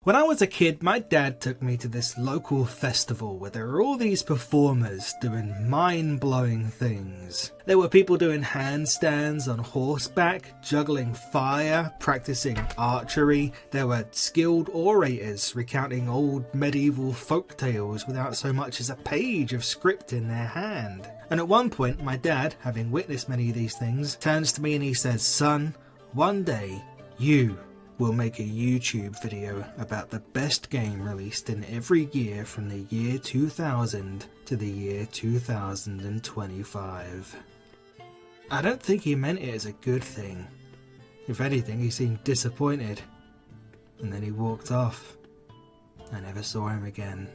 When I was a kid, my dad took me to this local festival where there were all these performers doing mind-blowing things. There were people doing handstands on horseback, juggling fire, practicing archery. There were skilled orators recounting old medieval folk tales without so much as a page of script in their hand. And at one point, my dad, having witnessed many of these things, turns to me and he says, "Son, one day you will make a YouTube video about the best game released in every year from the year 2000 to the year 2025. I don't think he meant it as a good thing. If anything, he seemed disappointed. And then he walked off. I never saw him again.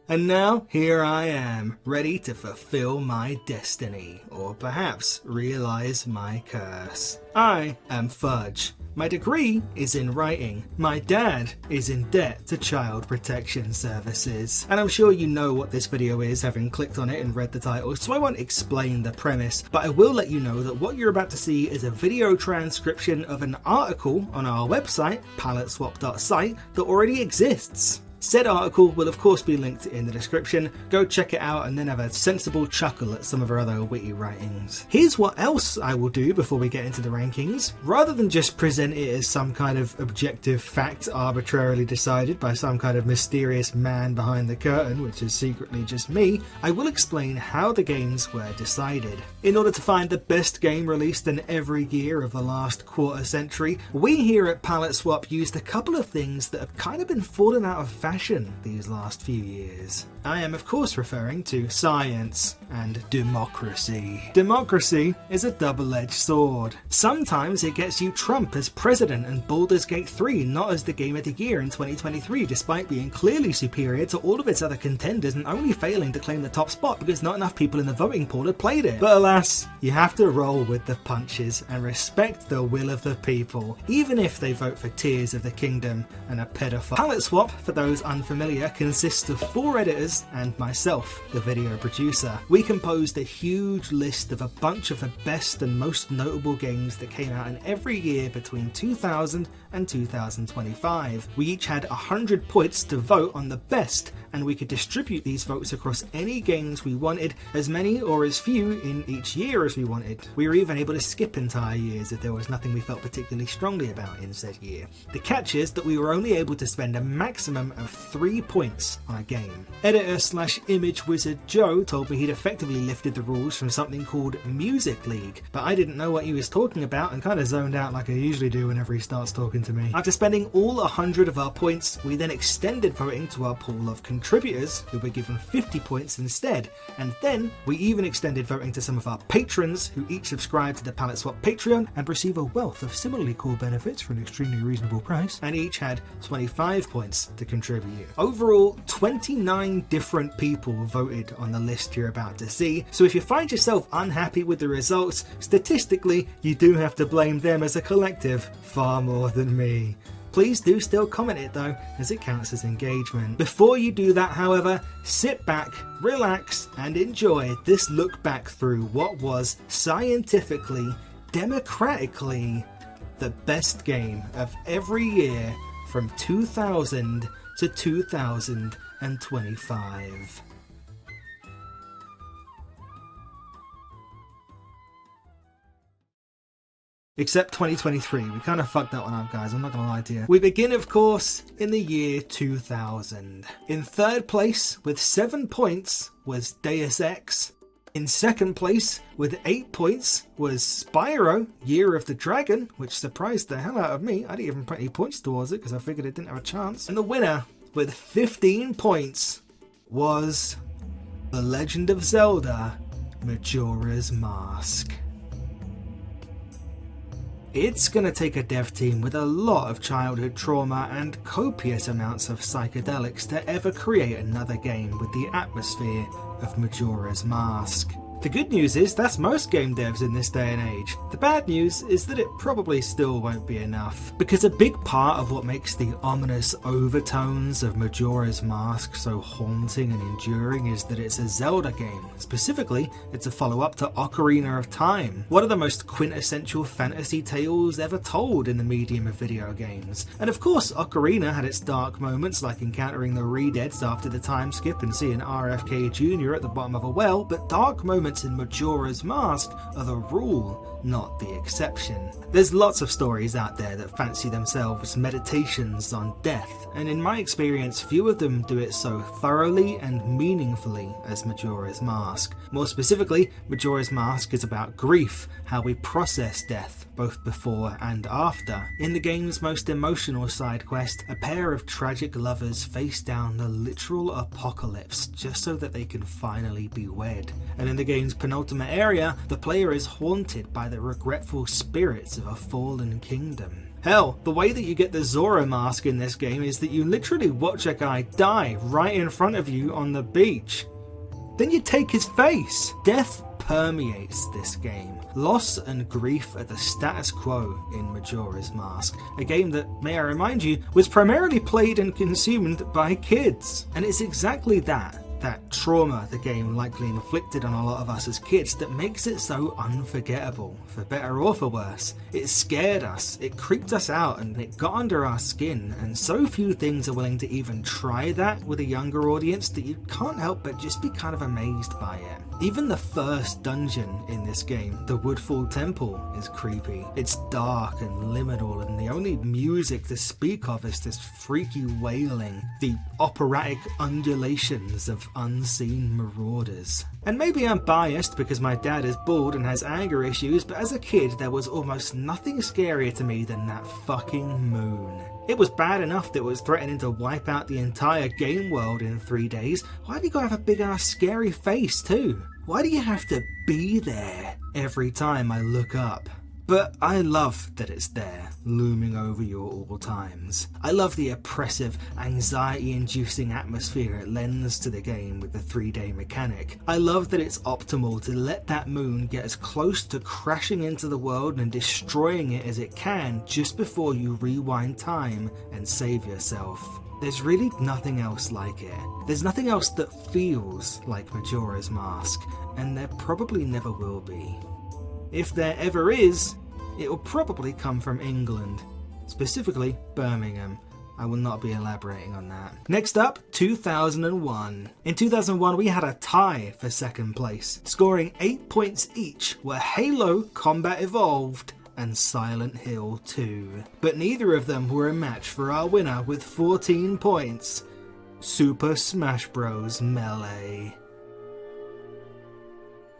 And now, here I am, ready to fulfill my destiny, or perhaps realize my curse. I am Fudj. My degree is in writing. My dad is in debt to Child Protection Services. And I'm sure you know what this video is, having clicked on it and read the title, so I won't explain the premise, but I will let you know that what you're about to see is a video transcription of an article on our website, paletteswap.site, that already exists. Said article will of course be linked in the description. Go check it out and then have a sensible chuckle at some of our other witty writings. Here's what else I will do before we get into the rankings. Rather than just present it as some kind of objective fact arbitrarily decided by some kind of mysterious man behind the curtain, which is secretly just me, I will explain how the games were decided. In order to find the best game released in every year of the last quarter century, we here at Palette Swap used a couple of things that have kind of been falling out of fashion these last few years. I am of course referring to science and democracy. Democracy is a double-edged sword. Sometimes it gets you Trump as president and Baldur's Gate 3 not as the game of the year in 2023, despite being clearly superior to all of its other contenders and only failing to claim the top spot because not enough people in the voting pool had played it. But alas, you have to roll with the punches and respect the will of the people, even if they vote for Tears of the Kingdom and a pedophile. Palette Swap, for those unfamiliar, consists of 4 editors and myself, the video producer. We composed a huge list of a bunch of the best and most notable games that came out in every year between 2000 and 2025. We each had 100 points to vote on the best, and we could distribute these votes across any games we wanted, as many or as few in each year as we wanted. We were even able to skip entire years if there was nothing we felt particularly strongly about in said year. The catch is that we were only able to spend a maximum of 3 points on a game. Editor/image wizard Joe told me he'd effectively lifted the rules from something called Music League, but I didn't know what he was talking about and kind of zoned out like I usually do whenever he starts talking to me. After spending all 100 of our points, we then extended voting to our pool of contributors, who were given 50 points instead, and then we even extended voting to some of our patrons, who each subscribe to the Palette Swap Patreon and receive a wealth of similarly cool benefits for an extremely reasonable price, and each had 25 points to contribute. Overall, 29 different people voted on the list you're about to see, so if you find yourself unhappy with the results, statistically you do have to blame them as a collective far more than me. Please do still comment it though, as it counts as engagement. Before you do that, however, sit back, relax, and enjoy this look back through what was scientifically, democratically, the best game of every year from 2000 to 2025. Except 2023, we kind of fucked that one up, guys, I'm not gonna lie to you. We begin, of course, in the year 2000. In third place, with 7 points, was Deus Ex. In second place, with 8 points, was Spyro, Year of the Dragon, which surprised the hell out of me. I didn't even put any points towards it, because I figured it didn't have a chance. And the winner, with 15 points, was The Legend of Zelda, Majora's Mask. It's gonna take a dev team with a lot of childhood trauma and copious amounts of psychedelics to ever create another game with the atmosphere of Majora's Mask. The good news is that's most game devs in this day and age. The bad news is that it probably still won't be enough, because a big part of what makes the ominous overtones of Majora's Mask so haunting and enduring is that it's a Zelda game. Specifically, it's a follow-up to Ocarina of Time, one of the most quintessential fantasy tales ever told in the medium of video games. And of course, Ocarina had its dark moments, like encountering the Redeads after the time skip and seeing RFK Jr. at the bottom of a well, but dark moments in Majora's Mask are the rule, not the exception. There's lots of stories out there that fancy themselves meditations on death, and in my experience few of them do it so thoroughly and meaningfully as Majora's Mask. More specifically, Majora's Mask is about grief, how we process death, both before and after. In the game's most emotional side quest, a pair of tragic lovers face down the literal apocalypse just so that they can finally be wed. And in the game's penultimate area, the player is haunted by the regretful spirits of a fallen kingdom. Hell, the way that you get the Zora mask in this game is that you literally watch a guy die right in front of you on the beach. Then you take his face. Death permeates this game. Loss and grief are the status quo in Majora's Mask, a game that, may I remind you, was primarily played and consumed by kids. And it's exactly that trauma the game likely inflicted on a lot of us as kids that makes it so unforgettable, for better or for worse. It scared us, it creeped us out, and it got under our skin, and so few things are willing to even try that with a younger audience that you can't help but just be kind of amazed by it. Even the first dungeon in this game, the Woodfall Temple, is creepy. It's dark and liminal, and the only music to speak of is this freaky wailing, the operatic undulations of unseen marauders. And maybe I'm biased because my dad is bald and has anger issues, but as a kid there was almost nothing scarier to me than that fucking moon. It was bad enough that it was threatening to wipe out the entire game world in 3 days. Why have you got to have a big ass scary face too? Why do you have to be there every time I look up? But I love that it's there, looming over you at all times. I love the oppressive, anxiety-inducing atmosphere it lends to the game with the 3-day mechanic. I love that it's optimal to let that moon get as close to crashing into the world and destroying it as it can just before you rewind time and save yourself. There's really nothing else like it. There's nothing else that feels like Majora's Mask, and there probably never will be. If there ever is, it will probably come from England, specifically Birmingham. I will not be elaborating on that. Next up, 2001. In 2001 we had a tie for second place. Scoring 8 points each were Halo Combat Evolved and Silent Hill 2. But neither of them were a match for our winner with 14 points, Super Smash Bros. Melee.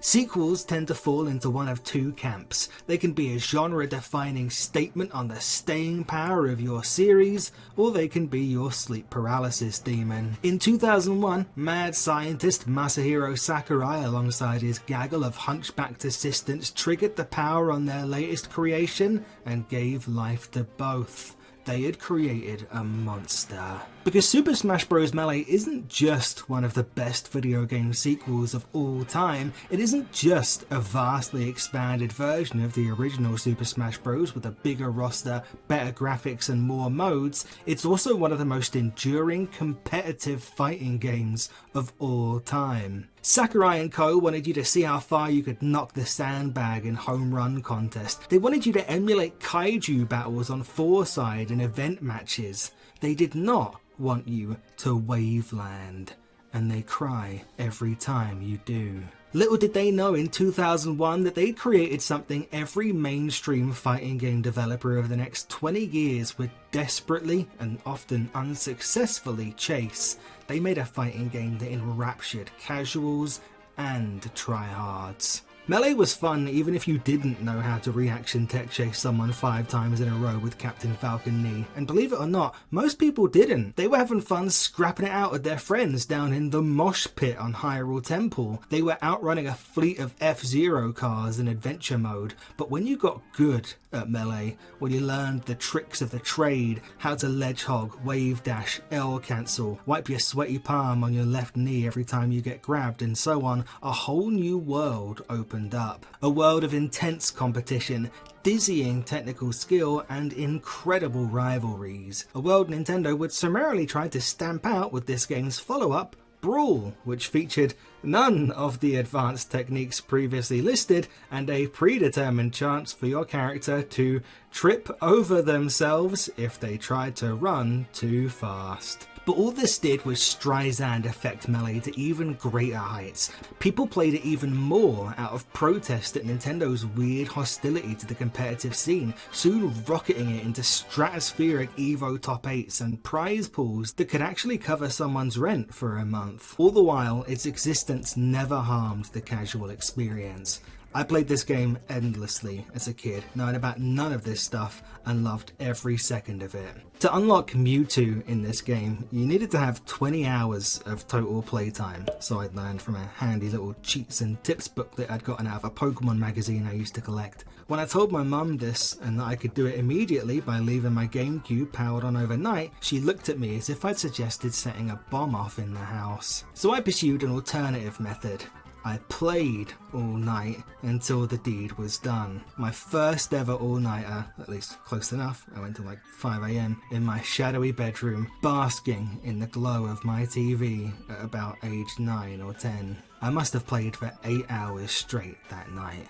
Sequels tend to fall into one of two camps. They can be a genre-defining statement on the staying power of your series, or they can be your sleep paralysis demon. In 2001, mad scientist Masahiro Sakurai alongside his gaggle of hunchbacked assistants triggered the power on their latest creation and gave life to both. They had created a monster. Because Super Smash Bros. Melee isn't just one of the best video game sequels of all time, it isn't just a vastly expanded version of the original Super Smash Bros. With a bigger roster, better graphics and more modes, it's also one of the most enduring competitive fighting games of all time. Sakurai & Co. wanted you to see how far you could knock the sandbag in home run contest. They wanted you to emulate kaiju battles on 4-side and event matches. They did not want you to waveland, and they cry every time you do. Little did they know in 2001 that they'd created something every mainstream fighting game developer over the next 20 years would desperately and often unsuccessfully chase. They made a fighting game that enraptured casuals and tryhards. Melee was fun even if you didn't know how to reaction tech chase someone 5 times in a row with Captain Falcon Knee, and believe it or not, most people didn't. They were having fun scrapping it out with their friends down in the mosh pit on Hyrule Temple. They were outrunning a fleet of F-Zero cars in adventure mode, but when you got good at Melee, when you learned the tricks of the trade, how to ledge hog, wave dash, L cancel, wipe your sweaty palm on your left knee every time you get grabbed, and so on, a whole new world opened up. A world of intense competition, dizzying technical skill, and incredible rivalries. A world Nintendo would summarily try to stamp out with this game's follow-up, Brawl, which featured none of the advanced techniques previously listed and a predetermined chance for your character to trip over themselves if they tried to run too fast. But all this did was Streisand affect Melee to even greater heights. People played it even more out of protest at Nintendo's weird hostility to the competitive scene, soon rocketing it into stratospheric Evo top 8s and prize pools that could actually cover someone's rent for a month. All the while, its existence never harmed the casual experience. I played this game endlessly as a kid, knowing about none of this stuff and loved every second of it. To unlock Mewtwo in this game, you needed to have 20 hours of total playtime, so I'd learned from a handy little cheats and tips book that I'd gotten out of a Pokemon magazine I used to collect. When I told my mum this and that I could do it immediately by leaving my GameCube powered on overnight, she looked at me as if I'd suggested setting a bomb off in the house. So I pursued an alternative method. I played all night until the deed was done. My first ever all-nighter, at least close enough, I went till like 5 AM in my shadowy bedroom, basking in the glow of my TV at about age 9 or 10. I must have played for 8 hours straight that night.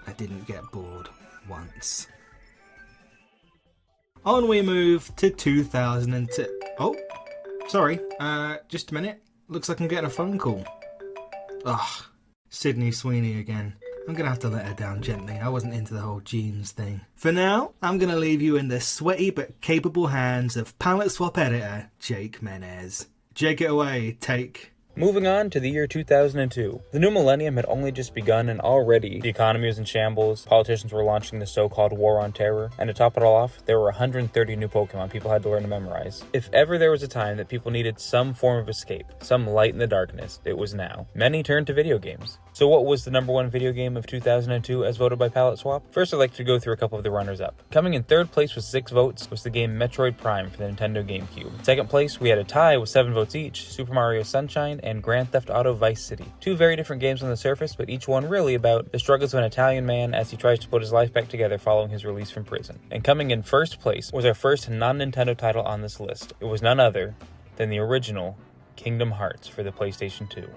I didn't get bored once. On we move to 2002. Oh, sorry, just a minute. Looks like I'm getting a phone call. Ugh, Sydney Sweeney again. I'm gonna have to let her down gently. I wasn't into the whole jeans thing. For now, I'm gonna leave you in the sweaty but capable hands of palette swap editor Jake Menez. Jake it away, take. Moving on to the year 2002. The new millennium had only just begun and already the economy was in shambles, politicians were launching the so-called war on terror, and to top it all off, there were 130 new Pokemon people had to learn to memorize. If ever there was a time that people needed some form of escape, some light in the darkness, it was now. Many turned to video games. So what was the #1 video game of 2002 as voted by Palette Swap? First, I'd like to go through a couple of the runners-up. Coming in third place with 6 votes was the game Metroid Prime for the Nintendo GameCube. Second place, we had a tie with 7 votes each, Super Mario Sunshine and Grand Theft Auto Vice City. 2 very different games on the surface, but each one really about the struggles of an Italian man as he tries to put his life back together following his release from prison. And coming in first place was our first non-Nintendo title on this list. It was none other than the original Kingdom Hearts for the PlayStation 2.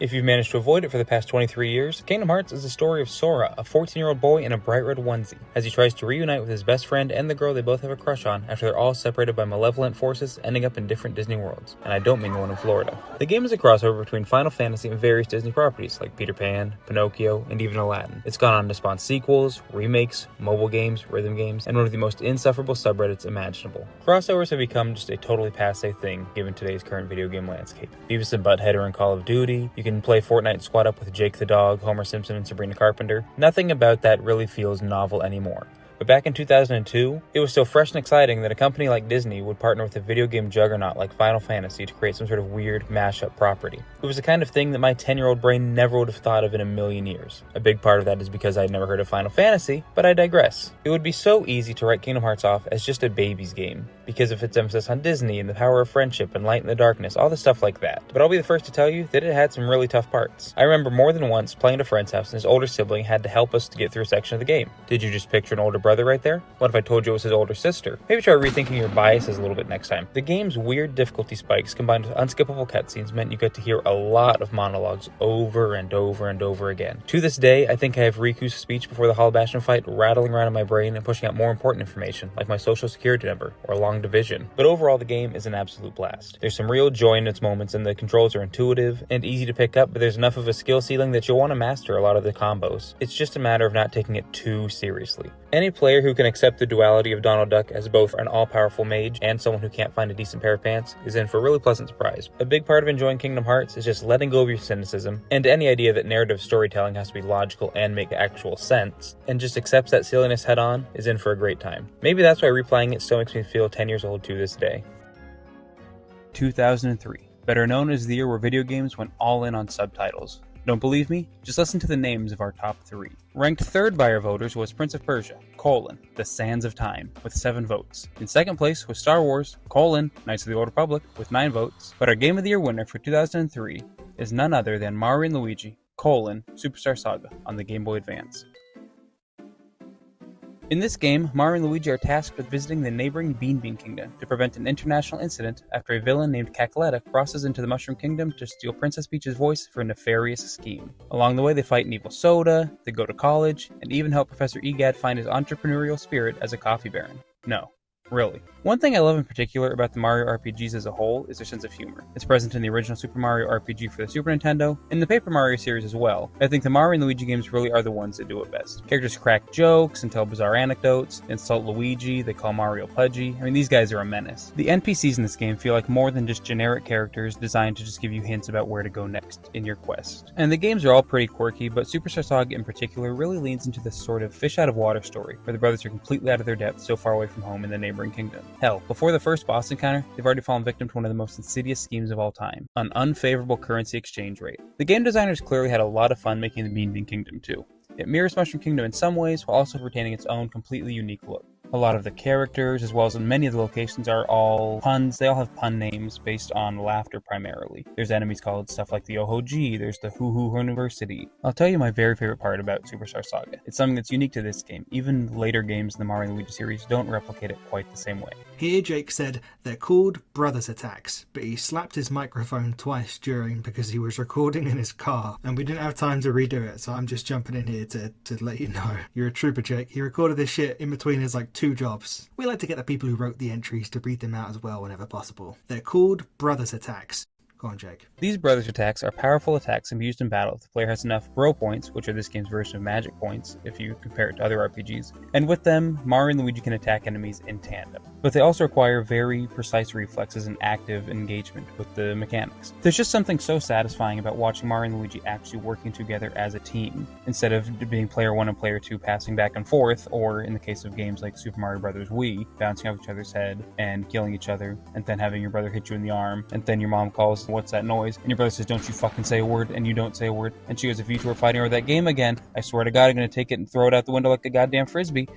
If you've managed to avoid it for the past 23 years, Kingdom Hearts is the story of Sora, a 14-year-old boy in a bright red onesie, as he tries to reunite with his best friend and the girl they both have a crush on after they're all separated by malevolent forces ending up in different Disney worlds. And I don't mean the one in Florida. The game is a crossover between Final Fantasy and various Disney properties like Peter Pan, Pinocchio, and even Aladdin. It's gone on to spawn sequels, remakes, mobile games, rhythm games, and one of the most insufferable subreddits imaginable. Crossovers have become just a totally passé thing given today's current video game landscape. Beavis and Butthead are in Call of Duty, you can play Fortnite and squad up with Jake the Dog, Homer Simpson, and Sabrina Carpenter. Nothing about that really feels novel anymore. But back in 2002, it was so fresh and exciting that a company like Disney would partner with a video game juggernaut like Final Fantasy to create some sort of weird mashup property. It was the kind of thing that my 10-year-old brain never would have thought of in a million years. A big part of that is because I'd never heard of Final Fantasy, but I digress. It would be so easy to write Kingdom Hearts off as just a baby's game, because of its emphasis on Disney and the power of friendship and light in the darkness, all the stuff like that. But I'll be the first to tell you that it had some really tough parts. I remember more than once playing at a friend's house and his older sibling had to help us to get through a section of the game. Did you just picture an older brother right there? What if I told you it was his older sister? Maybe try rethinking your biases a little bit next time. The game's weird difficulty spikes combined with unskippable cutscenes meant you got to hear a lot of monologues over and over and over again. To this day, I think I have Riku's speech before the Hall Bastion fight rattling around in my brain and pushing out more important information, like my social security number or long division. But overall, the game is an absolute blast. There's some real joy in its moments, and the controls are intuitive and easy to pick up, but there's enough of a skill ceiling that you'll want to master a lot of the combos. It's just a matter of not taking it too seriously. Any player who can accept the duality of Donald Duck as both an all-powerful mage and someone who can't find a decent pair of pants is in for a really pleasant surprise. A big part of enjoying Kingdom Hearts is just letting go of your cynicism and any idea that narrative storytelling has to be logical and make actual sense, and just accepts that silliness head-on is in for a great time. Maybe that's why replaying it still makes me feel 10 years old to this day. 2003, better known as the year where video games went all in on subtitles. Don't believe me? Just listen to the names of our top 3. Ranked 3rd by our voters was Prince of Persia, The Sands of Time, with 7 votes. In 2nd place was Star Wars, Knights of the Old Republic, with 9 votes. But our Game of the Year winner for 2003 is none other than Mario and Luigi, Superstar Saga on the Game Boy Advance. In this game, Mario and Luigi are tasked with visiting the neighboring Bean Kingdom to prevent an international incident after a villain named Kakaletta crosses into the Mushroom Kingdom to steal Princess Peach's voice for a nefarious scheme. Along the way, they fight an evil soda, they go to college, and even help Professor Egad find his entrepreneurial spirit as a coffee baron. No. Really. One thing I love in particular about the Mario RPGs as a whole is their sense of humor. It's present in the original Super Mario RPG for the Super Nintendo, and the Paper Mario series as well. I think the Mario and Luigi games really are the ones that do it best. Characters crack jokes and tell bizarre anecdotes, insult Luigi, they call Mario pudgy. I mean, these guys are a menace. The NPCs in this game feel like more than just generic characters designed to just give you hints about where to go next in your quest. And the games are all pretty quirky, but Superstar Saga in particular really leans into this sort of fish out of water story, where the brothers are completely out of their depth so far away from home in the neighboring kingdom. Hell, before the first boss encounter, they've already fallen victim to one of the most insidious schemes of all time, an unfavorable currency exchange rate. The game designers clearly had a lot of fun making the Bean Kingdom too. It mirrors Mushroom Kingdom in some ways, while also retaining its own completely unique look. A lot of the characters, as well as many of the locations, are all puns. They all have pun names based on laughter primarily. There's enemies called stuff like the Ohoji, there's the Hoo Hoo University. I'll tell you my very favorite part about Superstar Saga. It's something that's unique to this game. Even later games in the Mario and Luigi series don't replicate it quite the same way. Here Jake said they're called brothers attacks, but he slapped his microphone twice during because he was recording in his car and we didn't have time to redo it, so I'm just jumping in here to let you know. You're a trooper, Jake. He recorded this shit in between his 2 jobs. We like to get the people who wrote the entries to read them out as well whenever possible. They're called brothers attacks. Go on, Jake. These brothers attacks are powerful attacks and be used in battle if the player has enough bro points, which are this game's version of magic points if you compare it to other RPGs, and with them, Mario and Luigi can attack enemies in tandem. But they also require very precise reflexes and active engagement with the mechanics. There's just something so satisfying about watching Mario and Luigi actually working together as a team, instead of being player 1 and player 2 passing back and forth, or in the case of games like Super Mario Bros. Wii, bouncing off each other's head and killing each other, and then having your brother hit you in the arm, and then your mom calls, "What's that noise?" And your brother says, "Don't you fucking say a word," and you don't say a word. And she goes, "If you two are fighting over that game again, I swear to God, I'm gonna take it and throw it out the window like a goddamn frisbee."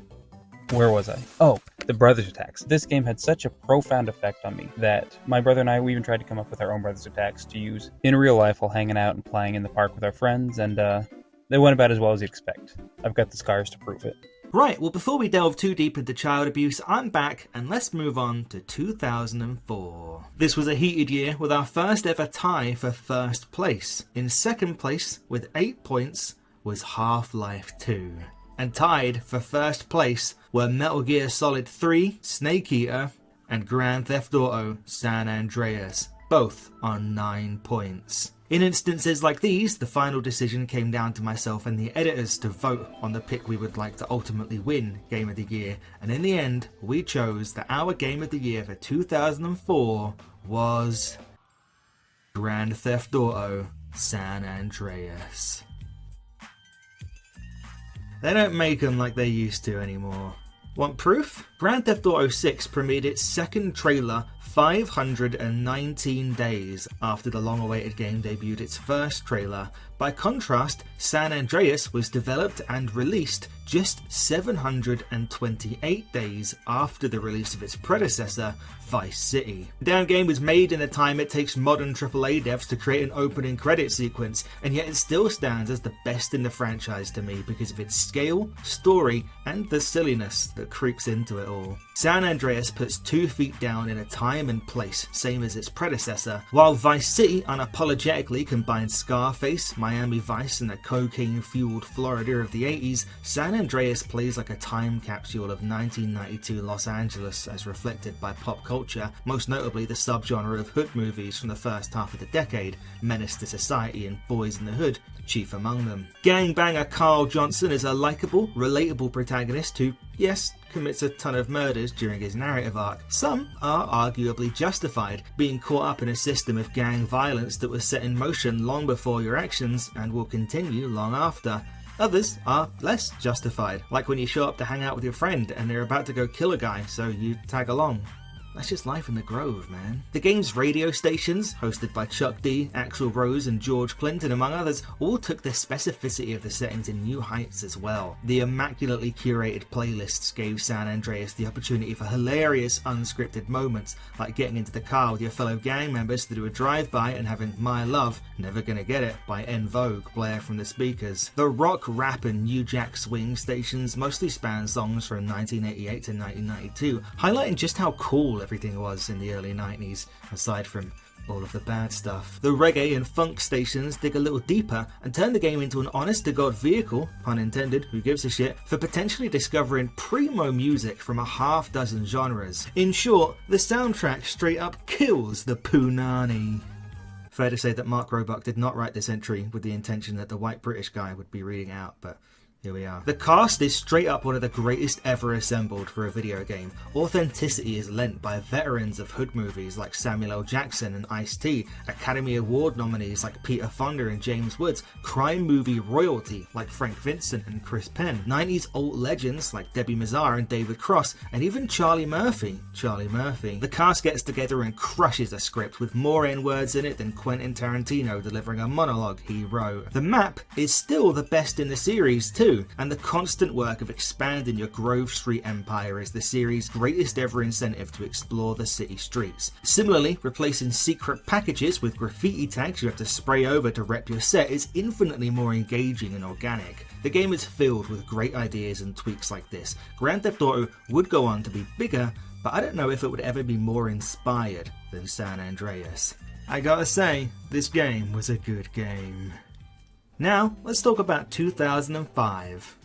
Where was I? Oh, the brothers attacks. This game had such a profound effect on me that my brother and I, we even tried to come up with our own brothers attacks to use in real life while hanging out and playing in the park with our friends, and they went about as well as you'd expect. I've got the scars to prove it. Right, well, before we delve too deep into child abuse, I'm back, and let's move on to 2004. This was a heated year with our first ever tie for first place. In second place, with 8 points, was Half-Life 2. And tied for first place were Metal Gear Solid 3, Snake Eater, and Grand Theft Auto San Andreas, both on 9 points. In instances like these, the final decision came down to myself and the editors to vote on the pick we would like to ultimately win Game of the Year, and in the end, we chose that our Game of the Year for 2004 was Grand Theft Auto San Andreas. They don't make them like they used to anymore. Want proof? Grand Theft Auto 6 premiered its second trailer 519 days after the long-awaited game debuted its first trailer. By contrast, San Andreas was developed and released just 728 days after the release of its predecessor, Vice City. The damn game was made in the time it takes modern AAA devs to create an opening credit sequence, and yet it still stands as the best in the franchise to me because of its scale, story, and the silliness that creeps into it all. San Andreas puts 2 feet down in a time and place, same as its predecessor, while Vice City unapologetically combines Scarface, Miami Vice, and the cocaine-fueled Florida of the 80s. San Andreas plays like a time capsule of 1992 Los Angeles as reflected by pop culture, most notably the subgenre of hood movies from the first half of the decade, Menace to Society and Boys in the Hood, chief among them. Gangbanger Carl Johnson is a likeable, relatable protagonist who, yes, commits a ton of murders during his narrative arc. Some are arguably justified, being caught up in a system of gang violence that was set in motion long before your actions and will continue long after. Others are less justified, like when you show up to hang out with your friend and they're about to go kill a guy, so you tag along. That's just life in the Grove, man. The game's radio stations, hosted by Chuck D, Axl Rose and George Clinton among others, all took the specificity of the setting to new heights as well. The immaculately curated playlists gave San Andreas the opportunity for hilarious unscripted moments, like getting into the car with your fellow gang members to do a drive-by and having My Love, Never Gonna Get It by En Vogue blare from the speakers. The rock, rap and New Jack Swing stations mostly span songs from 1988 to 1992, highlighting just how cool everything was in the early 90s, aside from all of the bad stuff. The reggae and funk stations dig a little deeper and turn the game into an honest-to-God vehicle, pun intended, who gives a shit, for potentially discovering primo music from a half dozen genres. In short, the soundtrack straight up kills the punani. Fair to say that Mark Roebuck did not write this entry with the intention that the white British guy would be reading out, but here we are. The cast is straight up one of the greatest ever assembled for a video game. Authenticity is lent by veterans of hood movies like Samuel L. Jackson and Ice-T, Academy Award nominees like Peter Fonda and James Woods, crime movie royalty like Frank Vincent and Chris Penn, 90s alt legends like Debbie Mazar and David Cross, and even Charlie Murphy. The cast gets together and crushes a script with more N-words in it than Quentin Tarantino delivering a monologue he wrote. The map is still the best in the series too, and the constant work of expanding your Grove Street empire is the series' greatest ever incentive to explore the city streets. Similarly, replacing secret packages with graffiti tags you have to spray over to rep your set is infinitely more engaging and organic. The game is filled with great ideas and tweaks like this. Grand Theft Auto would go on to be bigger, but I don't know if it would ever be more inspired than San Andreas. I gotta say, this game was a good game. Now, let's talk about 2005.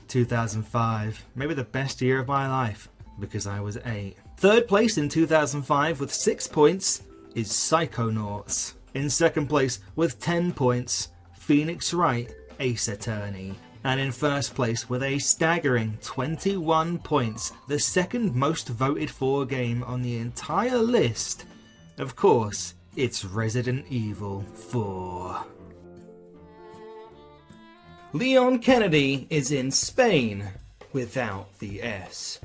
2005. Maybe the best year of my life, because I was 8. Third place in 2005 with 6 points is Psychonauts. In second place with 10 points, Phoenix Wright, Ace Attorney. And in first place with a staggering 21 points, the second most voted for game on the entire list. Of course, it's Resident Evil 4. Leon Kennedy is in Spain without the S,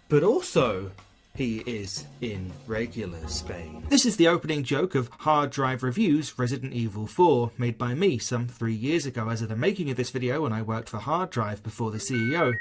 but also he is in regular Spain. This is the opening joke of Hard Drive Reviews Resident Evil 4, made by me some 3 years ago as of the making of this video when I worked for Hard Drive before the CEO.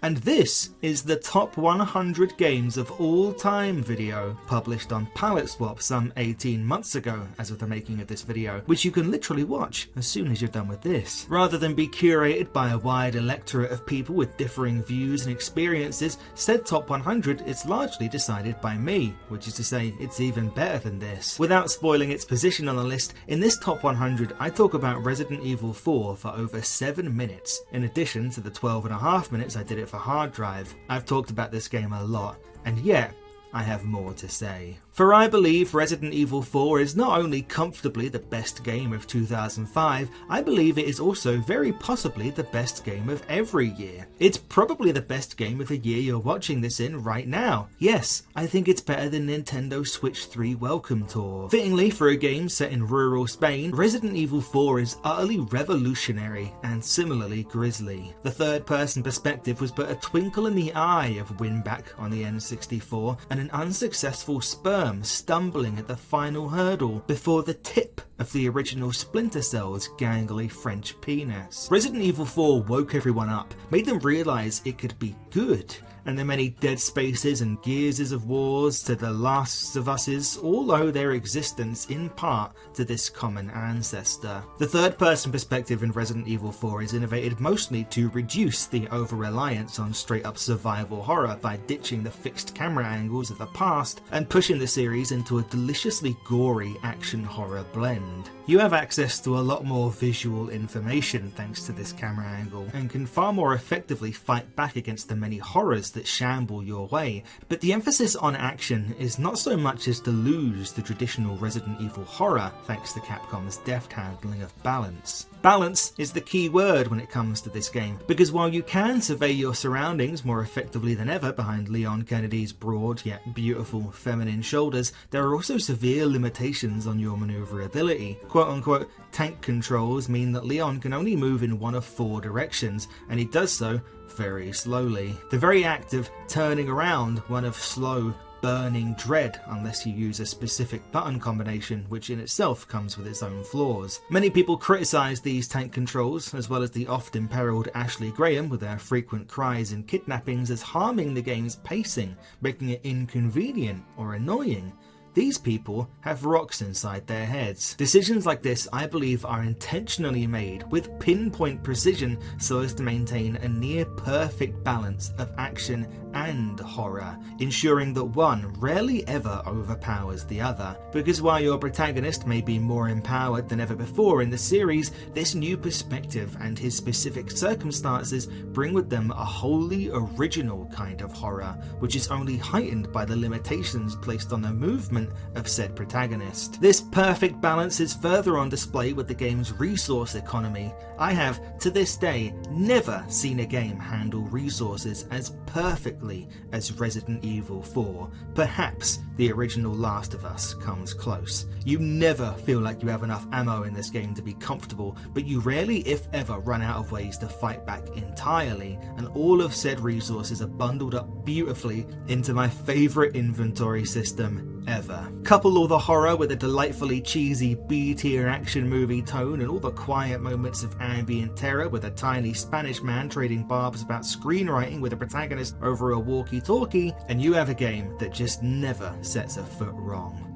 And this is the top 100 games of all time video, published on Palette Swap some 18 months ago as of the making of this video, which you can literally watch as soon as you're done with this. Rather than be curated by a wide electorate of people with differing views and experiences, said top 100 is largely decided by me, which is to say it's even better than this. Without spoiling its position on the list, in this top 100 I talk about Resident Evil 4 for over 7 minutes, in addition to the 12.5 minutes I did it for Hard Drive. I've talked about this game a lot, and yet I have more to say. For I believe Resident Evil 4 is not only comfortably the best game of 2005, I believe it is also very possibly the best game of every year. It's probably the best game of the year you're watching this in right now. Yes, I think it's better than Nintendo Switch 3 Welcome Tour. Fittingly for a game set in rural Spain, Resident Evil 4 is utterly revolutionary and similarly grisly. The third-person perspective was but a twinkle in the eye of Winback on the N64 and an unsuccessful sperm stumbling at the final hurdle before the tip of the original Splinter Cell's gangly French penis. Resident Evil 4 woke everyone up, made them realise it could be good, and the many Dead Spaces and Gears of Wars to the Last of Us's all owe their existence in part to this common ancestor. The third-person perspective in Resident Evil 4 is innovated mostly to reduce the over-reliance on straight-up survival horror by ditching the fixed camera angles of the past and pushing the series into a deliciously gory action horror blend. end. You have access to a lot more visual information thanks to this camera angle, and can far more effectively fight back against the many horrors that shamble your way, but the emphasis on action is not so much as to lose the traditional Resident Evil horror thanks to Capcom's deft handling of balance. Balance is the key word when it comes to this game, because while you can survey your surroundings more effectively than ever behind Leon Kennedy's broad yet beautiful feminine shoulders, there are also severe limitations on your maneuverability. Quote-unquote tank controls mean that Leon can only move in one of 4 directions, and he does so very slowly. The very act of turning around one of slow, burning dread unless you use a specific button combination, which in itself comes with its own flaws. Many people criticise these tank controls, as well as the oft-imperiled Ashley Graham with her frequent cries and kidnappings, as harming the game's pacing, making it inconvenient or annoying. These people have rocks inside their heads. Decisions like this, I believe, are intentionally made with pinpoint precision so as to maintain a near perfect balance of action and horror, ensuring that one rarely ever overpowers the other. Because while your protagonist may be more empowered than ever before in the series, this new perspective and his specific circumstances bring with them a wholly original kind of horror, which is only heightened by the limitations placed on the movement of said protagonist. This perfect balance is further on display with the game's resource economy. I have, to this day, never seen a game handle resources as perfectly as Resident Evil 4. Perhaps the original Last of Us comes close. You never feel like you have enough ammo in this game to be comfortable, but you rarely, if ever, run out of ways to fight back entirely, and all of said resources are bundled up beautifully into my favourite inventory system ever. Couple all the horror with a delightfully cheesy B-tier action movie tone and all the quiet moments of ambient terror with a tiny Spanish man trading barbs about screenwriting with a protagonist over a walkie-talkie, and you have a game that just never sets a foot wrong.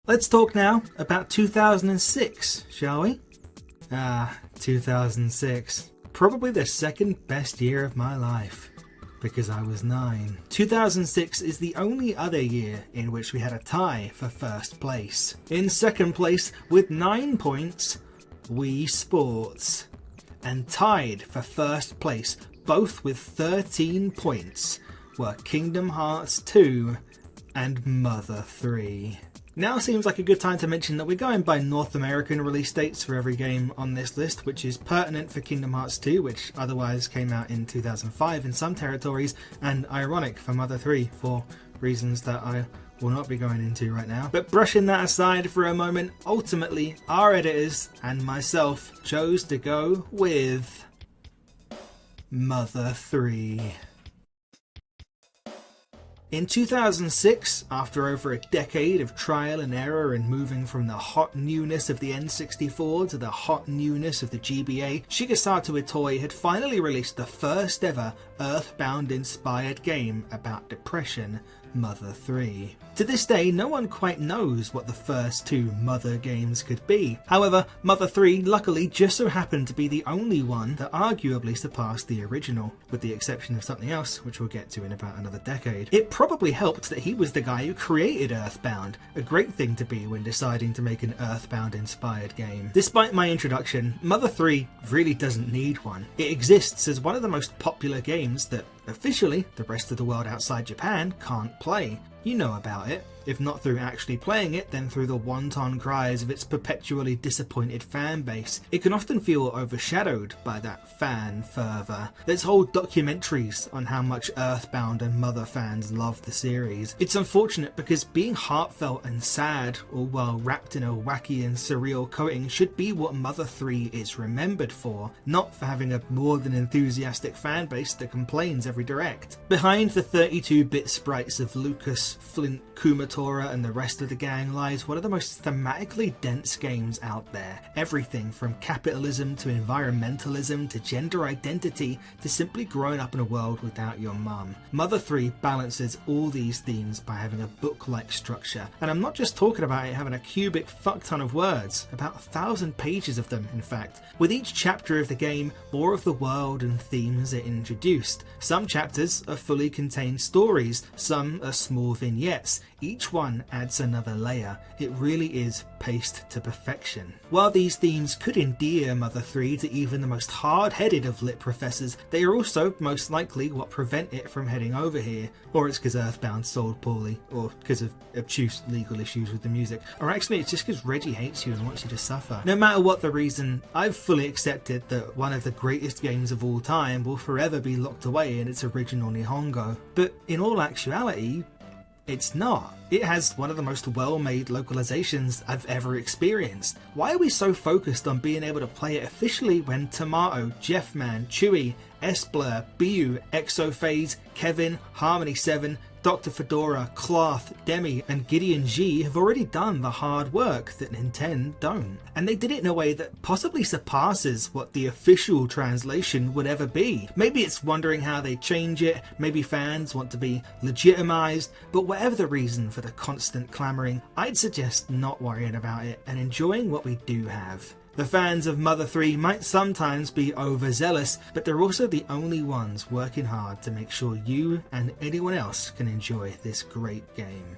Let's talk now about 2006, shall we? 2006. Probably the second best year of my life, because I was 9. 2006 is the only other year in which we had a tie for first place. In second place, with 9 points, Wii Sports. And tied for first place, both with 13 points, were Kingdom Hearts 2 and Mother 3. Now seems like a good time to mention that we're going by North American release dates for every game on this list, which is pertinent for Kingdom Hearts 2, which otherwise came out in 2005 in some territories, and ironic for Mother 3 for reasons that I will not be going into right now. But brushing that aside for a moment, ultimately our editors and myself chose to go with Mother 3. In 2006, after over a decade of trial and error and moving from the hot newness of the N64 to the hot newness of the GBA, Shigesato Itoi had finally released the first ever Earthbound-inspired game about depression, Mother 3. To this day, no one quite knows what the first 2 Mother games could be. However, Mother 3 luckily just so happened to be the only one that arguably surpassed the original, with the exception of something else, which we'll get to in about another decade. It probably helped that he was the guy who created Earthbound, a great thing to be when deciding to make an Earthbound-inspired game. Despite my introduction, Mother 3 really doesn't need one. It exists as one of the most popular games that officially the rest of the world outside Japan can't play. You know about it. If not through actually playing it, then through the wanton cries of its perpetually disappointed fan base. It can often feel overshadowed by that fan fervour. There's whole documentaries on how much Earthbound and Mother fans love the series. It's unfortunate because being heartfelt and sad, all while wrapped in a wacky and surreal coating, should be what Mother 3 is remembered for, not for having a more than enthusiastic fan base that complains every direct. Behind the 32-bit sprites of Lucas, Flint, Kumatora and the rest of the gang lies one of the most thematically dense games out there. Everything from capitalism to environmentalism to gender identity to simply growing up in a world without your mum. Mother 3 balances all these themes by having a book-like structure, and I'm not just talking about it having a cubic fuckton of words, about 1,000 pages of them in fact. With each chapter of the game, more of the world and themes are introduced. Some chapters are fully contained stories, some are small vignettes, each one adds another layer. It really is paced to perfection. While these themes could endear Mother 3 to even the most hard-headed of lit professors, they are also most likely what prevent it from heading over here. Or it's because Earthbound sold poorly, or because of obtuse legal issues with the music, or actually it's just because Reggie hates you and wants you to suffer. No matter what the reason, I've fully accepted that one of the greatest games of all time will forever be locked away in its original Nihongo. But in all actuality, it's not. It has one of the most well-made localizations I've ever experienced. Why are we so focused on being able to play it officially when Tomato, Jeffman, Chewy, S-Blur, Biu, Exophase, Kevin, Harmony 7, Dr. Fedora, Cloth, Demi, and Gideon G have already done the hard work that Nintendo don't? And they did it in a way that possibly surpasses what the official translation would ever be. Maybe it's wondering how they change it, maybe fans want to be legitimized, but whatever the reason for the constant clamoring, I'd suggest not worrying about it and enjoying what we do have. The fans of Mother 3 might sometimes be overzealous, but they're also the only ones working hard to make sure you and anyone else can enjoy this great game.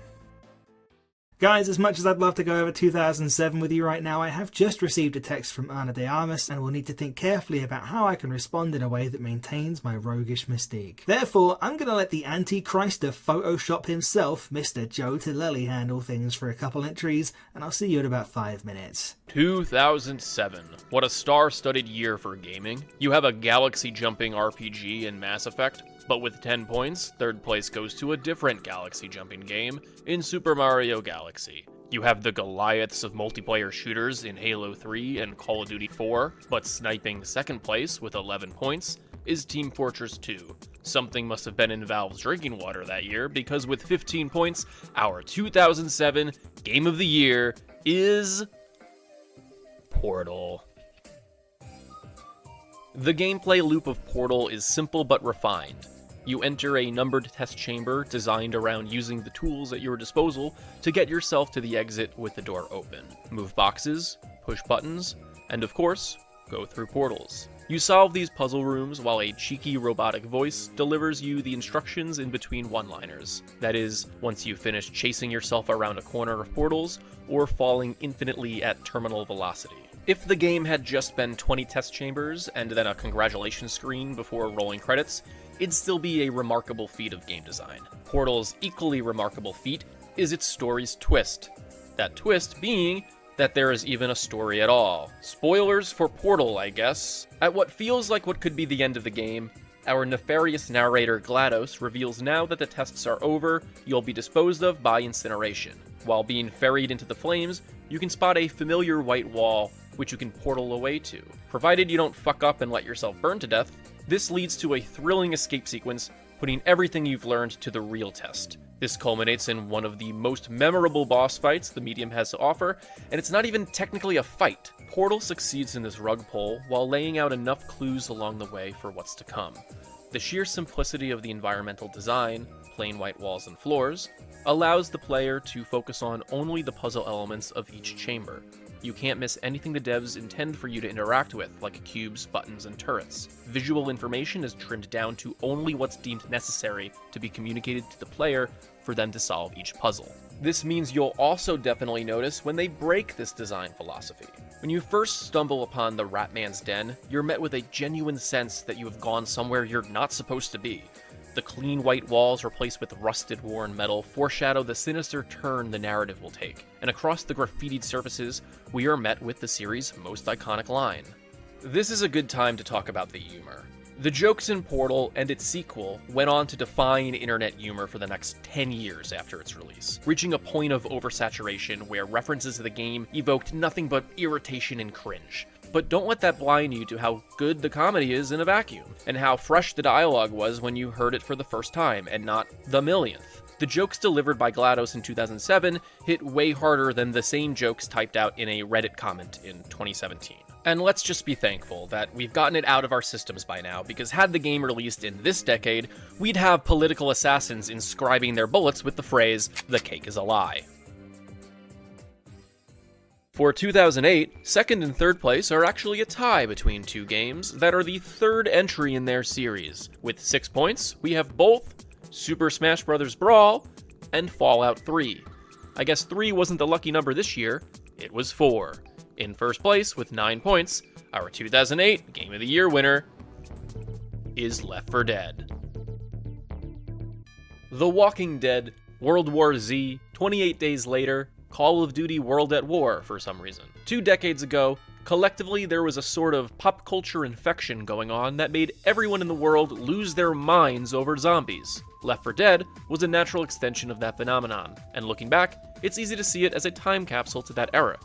Guys, as much as I'd love to go over 2007 with you right now, I have just received a text from Ana de Armas and will need to think carefully about how I can respond in a way that maintains my roguish mystique. Therefore, I'm going to let the Antichrist of Photoshop himself, Mr. Joe Tillelli, handle things for a couple entries, and I'll see you in about 5 minutes. 2007. What a star-studded year for gaming. You have a galaxy-jumping RPG in Mass Effect, but with 10 points, third place goes to a different galaxy-jumping game in Super Mario Galaxy. You have the Goliaths of multiplayer shooters in Halo 3 and Call of Duty 4, but sniping second place with 11 points is Team Fortress 2. Something must have been in Valve's drinking water that year, because with 15 points, our 2007 Game of the Year is Portal. The gameplay loop of Portal is simple but refined. You enter a numbered test chamber designed around using the tools at your disposal to get yourself to the exit with the door open. Move boxes, push buttons, and of course, go through portals. You solve these puzzle rooms while a cheeky robotic voice delivers you the instructions in between one-liners. That is, once you've finished chasing yourself around a corner of portals or falling infinitely at terminal velocity. If the game had just been 20 test chambers and then a congratulations screen before rolling credits, it'd still be a remarkable feat of game design. Portal's equally remarkable feat is its story's twist. That twist being that there is even a story at all. Spoilers for Portal, I guess. At what feels like what could be the end of the game, our nefarious narrator GLaDOS reveals now that the tests are over, you'll be disposed of by incineration. While being ferried into the flames, you can spot a familiar white wall, which you can portal away to. Provided you don't fuck up and let yourself burn to death, this leads to a thrilling escape sequence, putting everything you've learned to the real test. This culminates in one of the most memorable boss fights the medium has to offer, and it's not even technically a fight. Portal succeeds in this rug pull while laying out enough clues along the way for what's to come. The sheer simplicity of the environmental design, plain white walls and floors, allows the player to focus on only the puzzle elements of each chamber. You can't miss anything the devs intend for you to interact with, like cubes, buttons, and turrets. Visual information is trimmed down to only what's deemed necessary to be communicated to the player for them to solve each puzzle. This means you'll also definitely notice when they break this design philosophy. When you first stumble upon the Ratman's Den, you're met with a genuine sense that you have gone somewhere you're not supposed to be. The clean white walls replaced with rusted worn metal foreshadow the sinister turn the narrative will take, and across the graffitied surfaces, we are met with the series' most iconic line. This is a good time to talk about the humor. The jokes in Portal and its sequel went on to define internet humor for the next 10 years after its release, reaching a point of oversaturation where references to the game evoked nothing but irritation and cringe. But don't let that blind you to how good the comedy is in a vacuum, and how fresh the dialogue was when you heard it for the first time, and not the millionth. The jokes delivered by GLaDOS in 2007 hit way harder than the same jokes typed out in a Reddit comment in 2017. And let's just be thankful that we've gotten it out of our systems by now, because had the game released in this decade, we'd have political assassins inscribing their bullets with the phrase, "The cake is a lie." For 2008, second and third place are actually a tie between two games that are the third entry in their series. With 6 points, we have both Super Smash Bros. Brawl and Fallout 3. I guess 3 wasn't the lucky number this year, it was 4. In first place with 9 points, our 2008 Game of the Year winner is Left 4 Dead. The Walking Dead, World War Z, 28 Days Later, Call of Duty World at War for some reason. 2 decades ago, collectively there was a sort of pop culture infection going on that made everyone in the world lose their minds over zombies. Left 4 Dead was a natural extension of that phenomenon, and looking back, it's easy to see it as a time capsule to that era.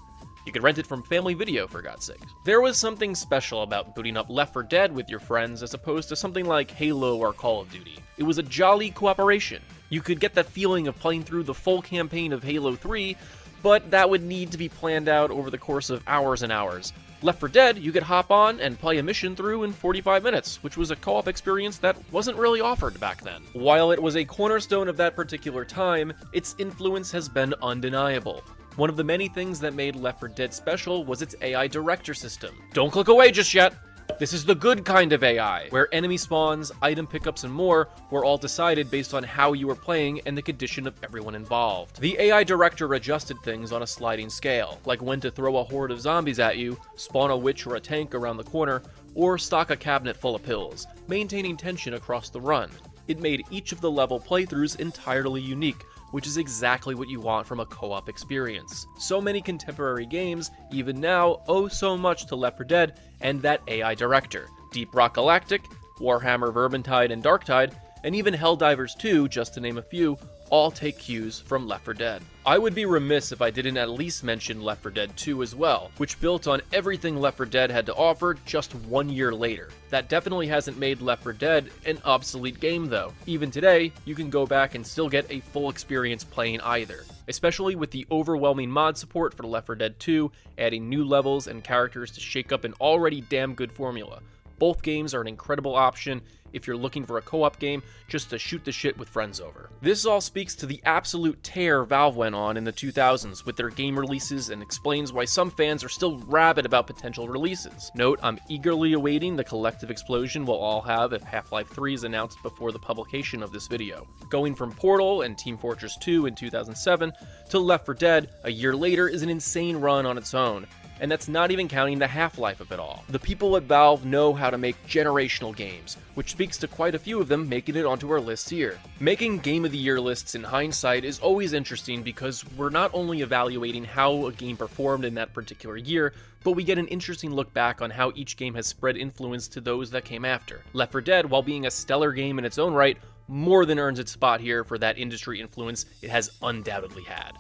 You could rent it from Family Video, for God's sake. There was something special about booting up Left 4 Dead with your friends as opposed to something like Halo or Call of Duty. It was a jolly cooperation. You could get that feeling of playing through the full campaign of Halo 3, but that would need to be planned out over the course of hours and hours. Left 4 Dead, you could hop on and play a mission through in 45 minutes, which was a co-op experience that wasn't really offered back then. While it was a cornerstone of that particular time, its influence has been undeniable. One of the many things that made Left 4 Dead special was its AI director system. Don't click away just yet! This is the good kind of AI, where enemy spawns, item pickups, and more were all decided based on how you were playing and the condition of everyone involved. The AI director adjusted things on a sliding scale, like when to throw a horde of zombies at you, spawn a witch or a tank around the corner, or stock a cabinet full of pills, maintaining tension across the run. It made each of the level playthroughs entirely unique, which is exactly what you want from a co-op experience. So many contemporary games, even now, owe so much to Left 4 Dead and that AI director. Deep Rock Galactic, Warhammer Vermintide and Darktide, and even Helldivers 2, just to name a few, all take cues from Left 4 Dead. I would be remiss if I didn't at least mention Left 4 Dead 2 as well, which built on everything Left 4 Dead had to offer just 1 year later. That definitely hasn't made Left 4 Dead an obsolete game though. Even today, you can go back and still get a full experience playing either, especially with the overwhelming mod support for Left 4 Dead 2, adding new levels and characters to shake up an already damn good formula. Both games are an incredible option if you're looking for a co-op game just to shoot the shit with friends over. This all speaks to the absolute tear Valve went on in the 2000s with their game releases and explains why some fans are still rabid about potential releases. Note, I'm eagerly awaiting the collective explosion we'll all have if Half-Life 3 is announced before the publication of this video. Going from Portal and Team Fortress 2 in 2007 to Left 4 Dead a year later is an insane run on its own. And that's not even counting the half-life of it all. The people at Valve know how to make generational games, which speaks to quite a few of them making it onto our lists here. Making Game of the Year lists in hindsight is always interesting because we're not only evaluating how a game performed in that particular year, but we get an interesting look back on how each game has spread influence to those that came after. Left 4 Dead, while being a stellar game in its own right, more than earns its spot here for that industry influence it has undoubtedly had.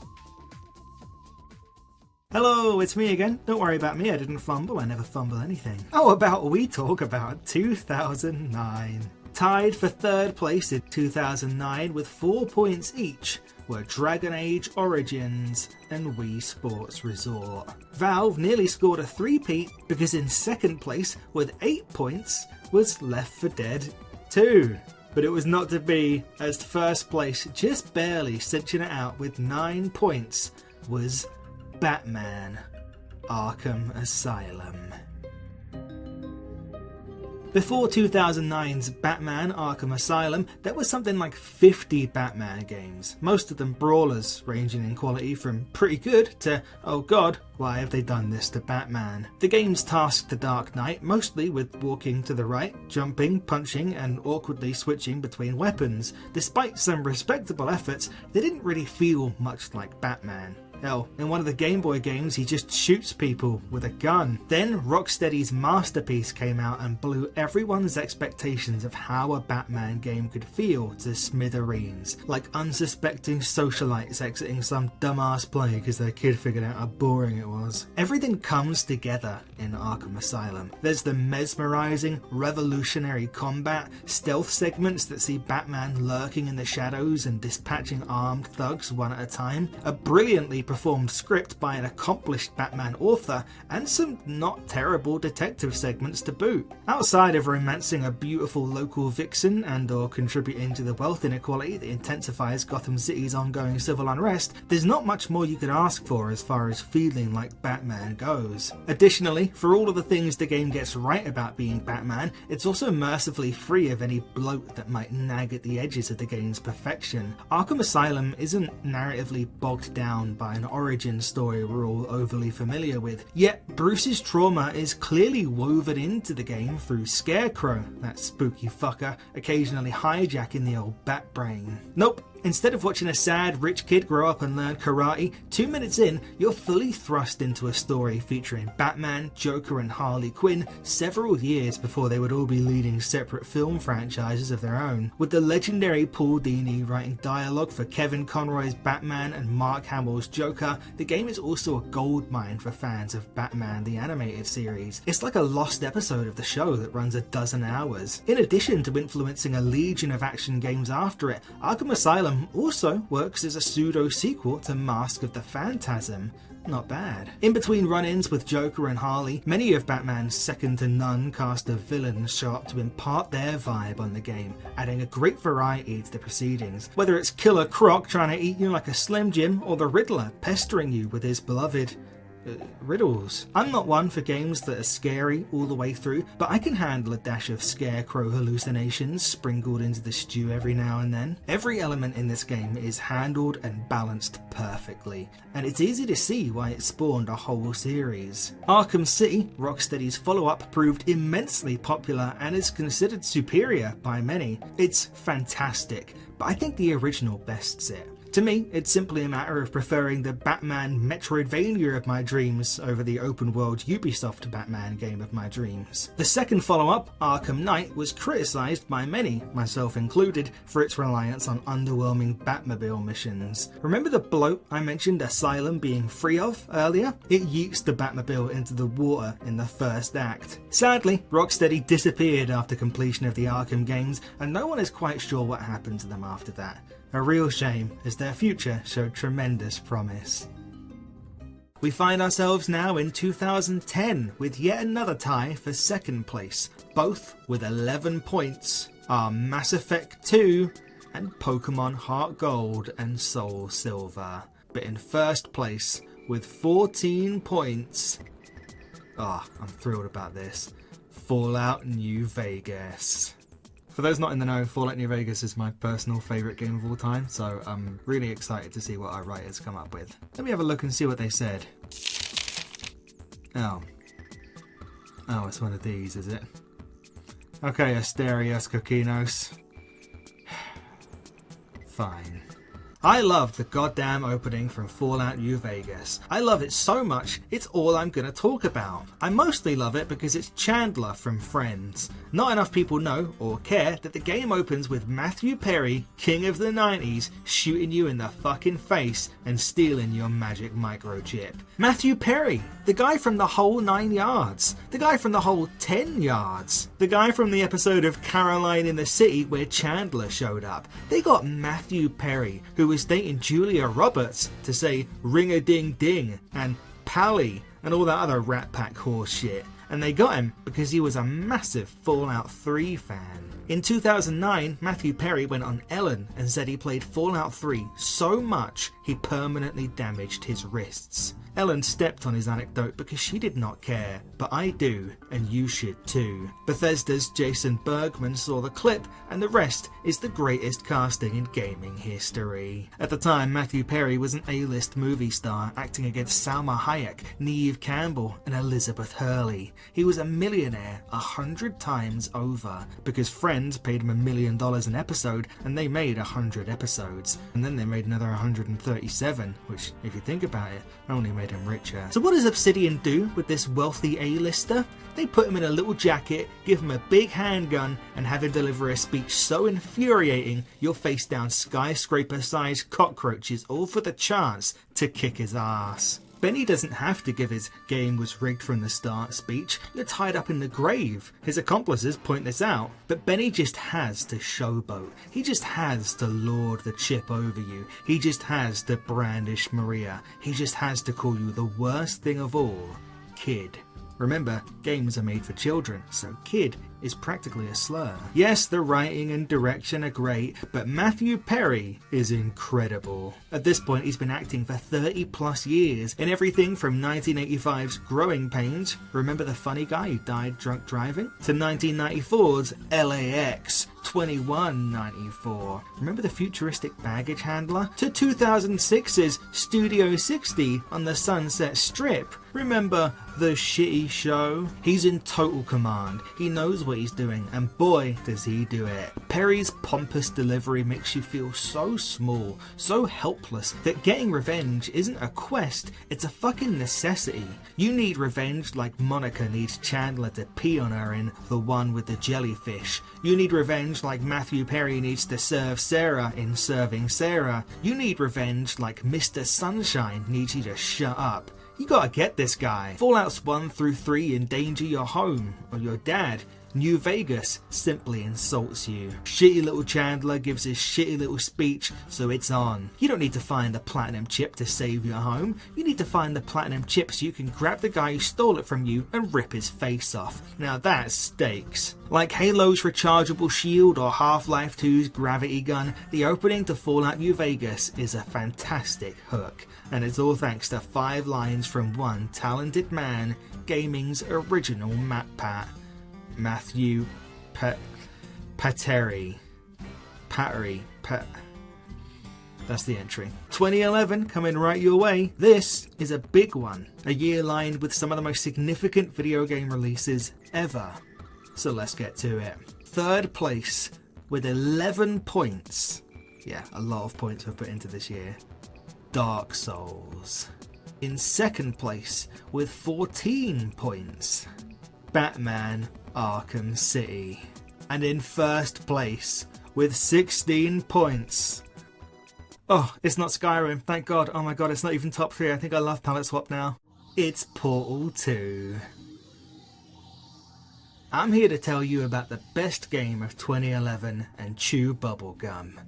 Hello, it's me again. Don't worry about me, I didn't fumble, I never fumble anything. How about we talk about 2009? Tied for third place in 2009 with 4 points each were Dragon Age Origins and Wii Sports Resort. Valve nearly scored a three-peat because in second place with 8 points was Left 4 Dead 2. But it was not to be, as first place, just barely cinching it out with 9 points, was Batman Arkham Asylum. Before 2009's Batman Arkham Asylum, there was something like 50 Batman games, most of them brawlers, ranging in quality from pretty good to, oh god, why have they done this to Batman? The games tasked the Dark Knight mostly with walking to the right, jumping, punching, and awkwardly switching between weapons. Despite some respectable efforts, they didn't really feel much like Batman. Hell, in one of the Game Boy games he just shoots people with a gun. Then Rocksteady's masterpiece came out and blew everyone's expectations of how a Batman game could feel to smithereens, like unsuspecting socialites exiting some dumbass play because their kid figured out how boring it was. Everything comes together in Arkham Asylum. There's the mesmerizing, revolutionary combat, stealth segments that see Batman lurking in the shadows and dispatching armed thugs one at a time, a brilliantly performed script by an accomplished Batman author, and some not terrible detective segments to boot. Outside of romancing a beautiful local vixen and or contributing to the wealth inequality that intensifies Gotham City's ongoing civil unrest, there's not much more you could ask for as far as feeling like Batman goes. Additionally, for all of the things the game gets right about being Batman, it's also mercifully free of any bloat that might nag at the edges of the game's perfection. Arkham Asylum isn't narratively bogged down by an origin story we're all overly familiar with, yet Bruce's trauma is clearly woven into the game through Scarecrow, that spooky fucker, occasionally hijacking the old bat brain. Nope. Instead of watching a sad rich kid grow up and learn karate, 2 minutes in, you're fully thrust into a story featuring Batman, Joker and Harley Quinn several years before they would all be leading separate film franchises of their own. With the legendary Paul Dini writing dialogue for Kevin Conroy's Batman and Mark Hamill's Joker, the game is also a goldmine for fans of Batman the Animated Series. It's like a lost episode of the show that runs a dozen hours. In addition to influencing a legion of action games after it, Arkham Asylum also works as a pseudo-sequel to Mask of the Phantasm. Not bad. In between run-ins with Joker and Harley, many of Batman's second-to-none cast of villains show up to impart their vibe on the game, adding a great variety to the proceedings. Whether it's Killer Croc trying to eat you like a Slim Jim, or the Riddler pestering you with his beloved riddles. I'm not one for games that are scary all the way through, but I can handle a dash of Scarecrow hallucinations sprinkled into the stew every now and then. Every element in this game is handled and balanced perfectly, and it's easy to see why it spawned a whole series. Arkham City, Rocksteady's follow-up, proved immensely popular and is considered superior by many. It's fantastic, but I think the original bests it. To me, it's simply a matter of preferring the Batman Metroidvania of my dreams over the open-world Ubisoft Batman game of my dreams. The second follow-up, Arkham Knight, was criticised by many, myself included, for its reliance on underwhelming Batmobile missions. Remember the bloat I mentioned Asylum being free of earlier? It yeets the Batmobile into the water in the first act. Sadly, Rocksteady disappeared after completion of the Arkham games, and no one is quite sure what happened to them after that. A real shame, as their future showed tremendous promise. We find ourselves now in 2010 with yet another tie for second place, both with 11 points, are Mass Effect 2 and Pokemon Heart Gold and Soul Silver. But in first place with 14 points, I'm thrilled about this, Fallout New Vegas. For those not in the know, Fallout New Vegas is my personal favourite game of all time, so I'm really excited to see what our writers come up with. Let me have a look and see what they said. Oh, it's one of these, is it? Okay, Asterios Kokinos. Fine. I love the goddamn opening from Fallout New Vegas. I love it so much, it's all I'm gonna talk about. I mostly love it because it's Chandler from Friends. Not enough people know or care that the game opens with Matthew Perry, king of the 90s, shooting you in the fucking face and stealing your magic microchip. Matthew Perry, the guy from the whole 9 yards, the guy from the whole 10 yards, the guy from the episode of Caroline in the City where Chandler showed up. They got Matthew Perry, who was dating Julia Roberts, to say ring-a-ding-ding and pally and all that other Rat Pack horse shit. And they got him because he was a massive Fallout 3 fan. In 2009, Matthew Perry went on Ellen and said he played Fallout 3 so much he permanently damaged his wrists. Ellen stepped on his anecdote because she did not care, but I do, and you should too. Bethesda's Jason Bergman saw the clip, and the rest is the greatest casting in gaming history. At the time, Matthew Perry was an A-list movie star, acting against Salma Hayek, Neve Campbell, and Elizabeth Hurley. He was a millionaire 100 times over, because Friends paid him $1 million an episode, and they made 100 episodes. And then they made another 137, which, if you think about it, only made him richer. So what does Obsidian do with this wealthy A-lister? They put him in a little jacket, give him a big handgun, and have him deliver a speech so infuriating you'll face down skyscraper-sized cockroaches all for the chance to kick his ass. Benny doesn't have to give his "game was rigged from the start" speech. You're tied up in the grave. His accomplices point this out. But Benny just has to showboat. He just has to lord the chip over you. He just has to brandish Maria. He just has to call you the worst thing of all, kid. Remember, games are made for children, so kid is practically a slur. Yes, the writing and direction are great, but Matthew Perry is incredible. At this point, he's been acting for 30 plus years in everything from 1985's Growing Pains, remember the funny guy who died drunk driving, to 1994's LAX 2194, remember the futuristic baggage handler, to 2006's Studio 60 on the Sunset Strip, remember The Shitty Show? He's in total command. He knows what he's doing, and boy does he do it. Perry's pompous delivery makes you feel so small, so helpless, that getting revenge isn't a quest, it's a fucking necessity. You need revenge like Monica needs Chandler to pee on her in The One with the Jellyfish. You need revenge like Matthew Perry needs to serve Sarah in Serving Sarah. You need revenge like Mr. Sunshine needs you to shut up. You gotta get this guy. Fallouts 1 through 3 endanger your home or your dad. New Vegas simply insults you. Shitty little Chandler gives his shitty little speech, so it's on. You don't need to find the platinum chip to save your home. You need to find the platinum chip so you can grab the guy who stole it from you and rip his face off. Now that's stakes. Like Halo's rechargeable shield or Half-Life 2's gravity gun, the opening to Fallout New Vegas is a fantastic hook. And it's all thanks to 5 lines from one talented man, gaming's original MatPat. Matthew Pateri. That's the entry. 2011 coming right your way. This is a big one. A year lined with some of the most significant video game releases ever. So let's get to it. Third place with 11 points. Yeah, a lot of points were put into this year. Dark Souls. In second place with 14 points. Batman Arkham City. And in first place with 16 points. Oh, it's not Skyrim, thank God. Oh my god, it's not even top 3. I think I love Palette Swap now. It's Portal 2. I'm here to tell you about the best game of 2011 and chew bubblegum.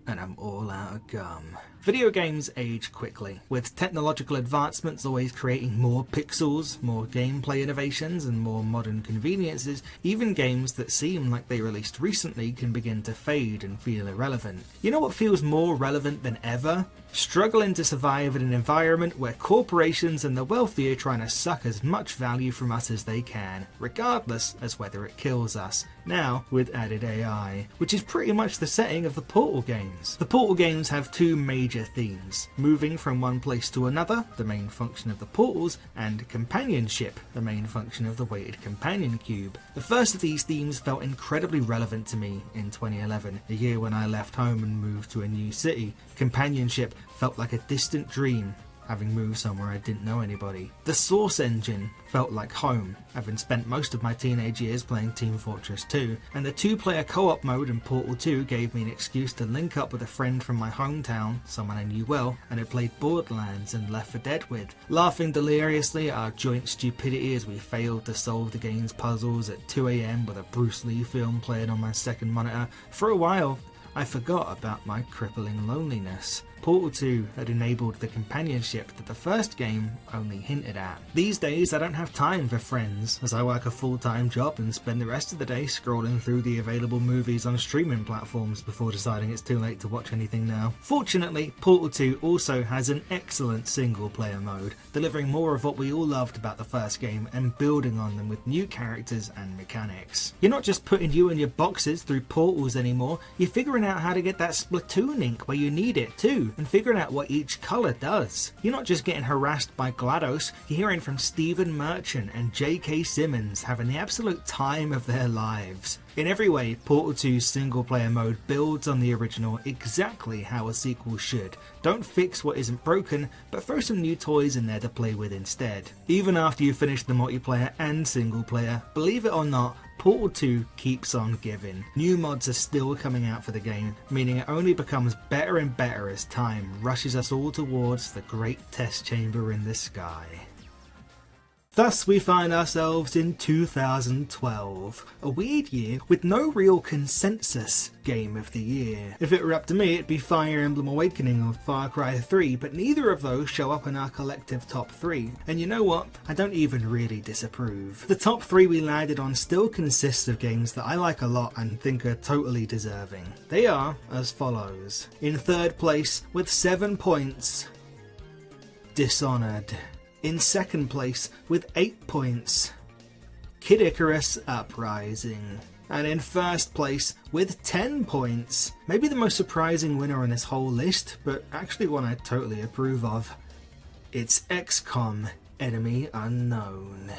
And I'm all out of gum. Video games age quickly, with technological advancements always creating more pixels, more gameplay innovations, and more modern conveniences. Even games that seem like they released recently can begin to fade and feel irrelevant. You know what feels more relevant than ever? Struggling to survive in an environment where corporations and the wealthy are trying to suck as much value from us as they can, regardless as whether it kills us. Now, with added AI, which is pretty much the setting of the Portal games. The Portal games have 2 major themes: moving from one place to another, the main function of the portals, and companionship, the main function of the weighted companion cube. The first of these themes felt incredibly relevant to me in 2011, the year when I left home and moved to a new city. Companionship felt like a distant dream, having moved somewhere I didn't know anybody. The Source engine felt like home, having spent most of my teenage years playing Team Fortress 2, and the 2-player co-op mode in Portal 2 gave me an excuse to link up with a friend from my hometown, someone I knew well, and had played Borderlands and Left 4 Dead with, laughing deliriously at our joint stupidity as we failed to solve the game's puzzles at 2 AM with a Bruce Lee film playing on my second monitor. For a while, I forgot about my crippling loneliness. Portal 2 had enabled the companionship that the first game only hinted at. These days I don't have time for friends, as I work a full-time job and spend the rest of the day scrolling through the available movies on streaming platforms before deciding it's too late to watch anything now. Fortunately, Portal 2 also has an excellent single-player mode, delivering more of what we all loved about the first game and building on them with new characters and mechanics. You're not just putting you and your boxes through portals anymore, you're figuring out how to get that Splatoon ink where you need it too, and figuring out what each colour does. You're not just getting harassed by GLaDOS, you're hearing from Stephen Merchant and J.K. Simmons having the absolute time of their lives. In every way, Portal 2's single player mode builds on the original exactly how a sequel should. Don't fix what isn't broken, but throw some new toys in there to play with instead. Even after you finish the multiplayer and single player, believe it or not, Portal 2 keeps on giving. New mods are still coming out for the game, meaning it only becomes better and better as time rushes us all towards the great test chamber in the sky. Thus we find ourselves in 2012, a weird year with no real consensus game of the year. If it were up to me, it'd be Fire Emblem Awakening or Far Cry 3, but neither of those show up in our collective top 3. And you know what? I don't even really disapprove. The top 3 we landed on still consists of games that I like a lot and think are totally deserving. They are as follows. In third place, with 7 points, Dishonored. In second place, with 8 points, Kid Icarus Uprising. And in first place, with 10 points, maybe the most surprising winner on this whole list, but actually one I totally approve of, it's XCOM Enemy Unknown.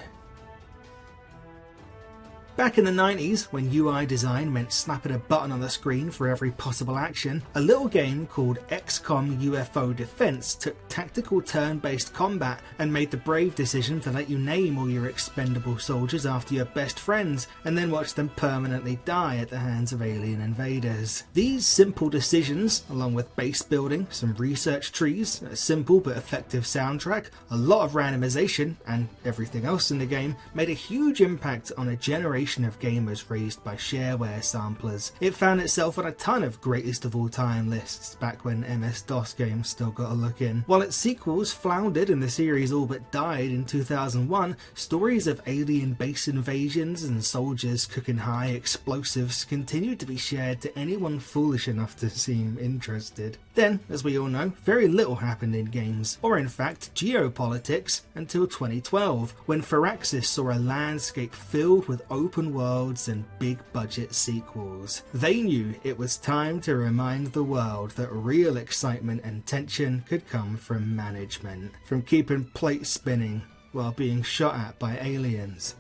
Back in the 90s, when UI design meant snapping a button on the screen for every possible action, a little game called XCOM UFO Defense took tactical turn-based combat and made the brave decision to let you name all your expendable soldiers after your best friends, and then watch them permanently die at the hands of alien invaders. These simple decisions, along with base building, some research trees, a simple but effective soundtrack, a lot of randomization, and everything else in the game, made a huge impact on a generation of gamers raised by shareware samplers. It found itself on a ton of greatest of all time lists back when MS-DOS games still got a look in. While its sequels floundered and the series all but died in 2001, stories of alien base invasions and soldiers cooking high explosives continued to be shared to anyone foolish enough to seem interested. Then, as we all know, very little happened in games, or in fact geopolitics, until 2012, when Firaxis saw a landscape filled with open worlds and big budget sequels. They knew it was time to remind the world that real excitement and tension could come from management, from keeping plates spinning while being shot at by aliens,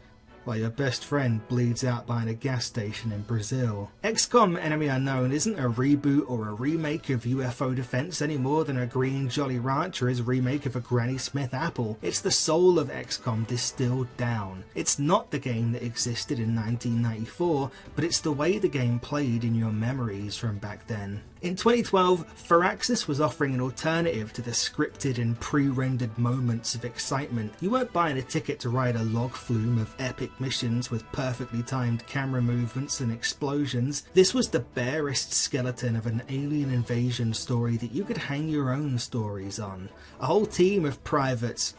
while your best friend bleeds out behind a gas station in Brazil. XCOM Enemy Unknown isn't a reboot or a remake of UFO Defense any more than a Green Jolly Rancher is a remake of a Granny Smith apple. It's the soul of XCOM distilled down. It's not the game that existed in 1994, but it's the way the game played in your memories from back then. In 2012, Firaxis was offering an alternative to the scripted and pre-rendered moments of excitement. You weren't buying a ticket to ride a log flume of epic missions with perfectly timed camera movements and explosions. This was the barest skeleton of an alien invasion story that you could hang your own stories on. A whole team of privates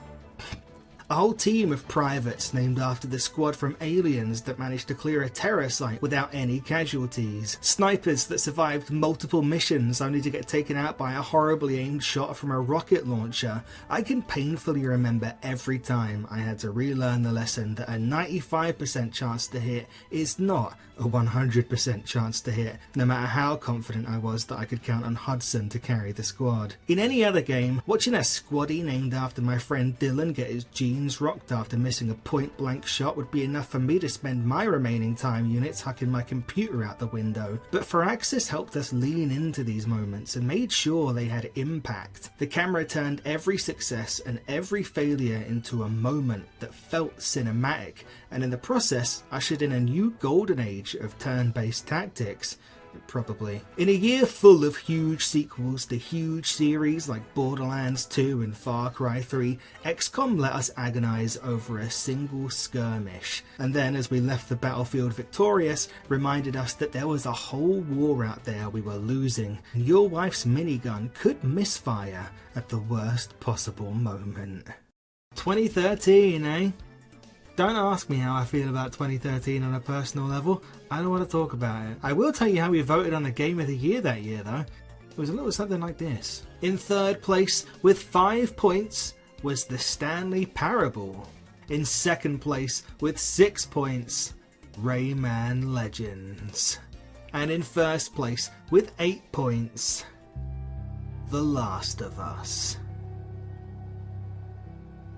named after the squad from Aliens that managed to clear a terror site without any casualties. Snipers that survived multiple missions only to get taken out by a horribly aimed shot from a rocket launcher. I can painfully remember every time I had to relearn the lesson that a 95% chance to hit is not a 100% chance to hit, no matter how confident I was that I could count on Hudson to carry the squad. In any other game, watching a squaddie named after my friend Dylan get his jeans rocked after missing a point-blank shot would be enough for me to spend my remaining time units hucking my computer out the window. But Firaxis helped us lean into these moments and made sure they had impact. The camera turned every success and every failure into a moment that felt cinematic, and in the process ushered in a new golden age of turn-based tactics. Probably. In a year full of huge sequels to huge series like Borderlands 2 and Far Cry 3, XCOM let us agonise over a single skirmish, and then as we left the battlefield victorious, reminded us that there was a whole war out there we were losing, and your wife's minigun could misfire at the worst possible moment. 2013, eh? Don't ask me how I feel about 2013 on a personal level. I don't want to talk about it. I will tell you how we voted on the Game of the Year that year though. It was a little something like this. In third place, with 5 points, was the Stanley Parable. In second place, with 6 points, Rayman Legends. And in first place, with 8 points, The Last of Us.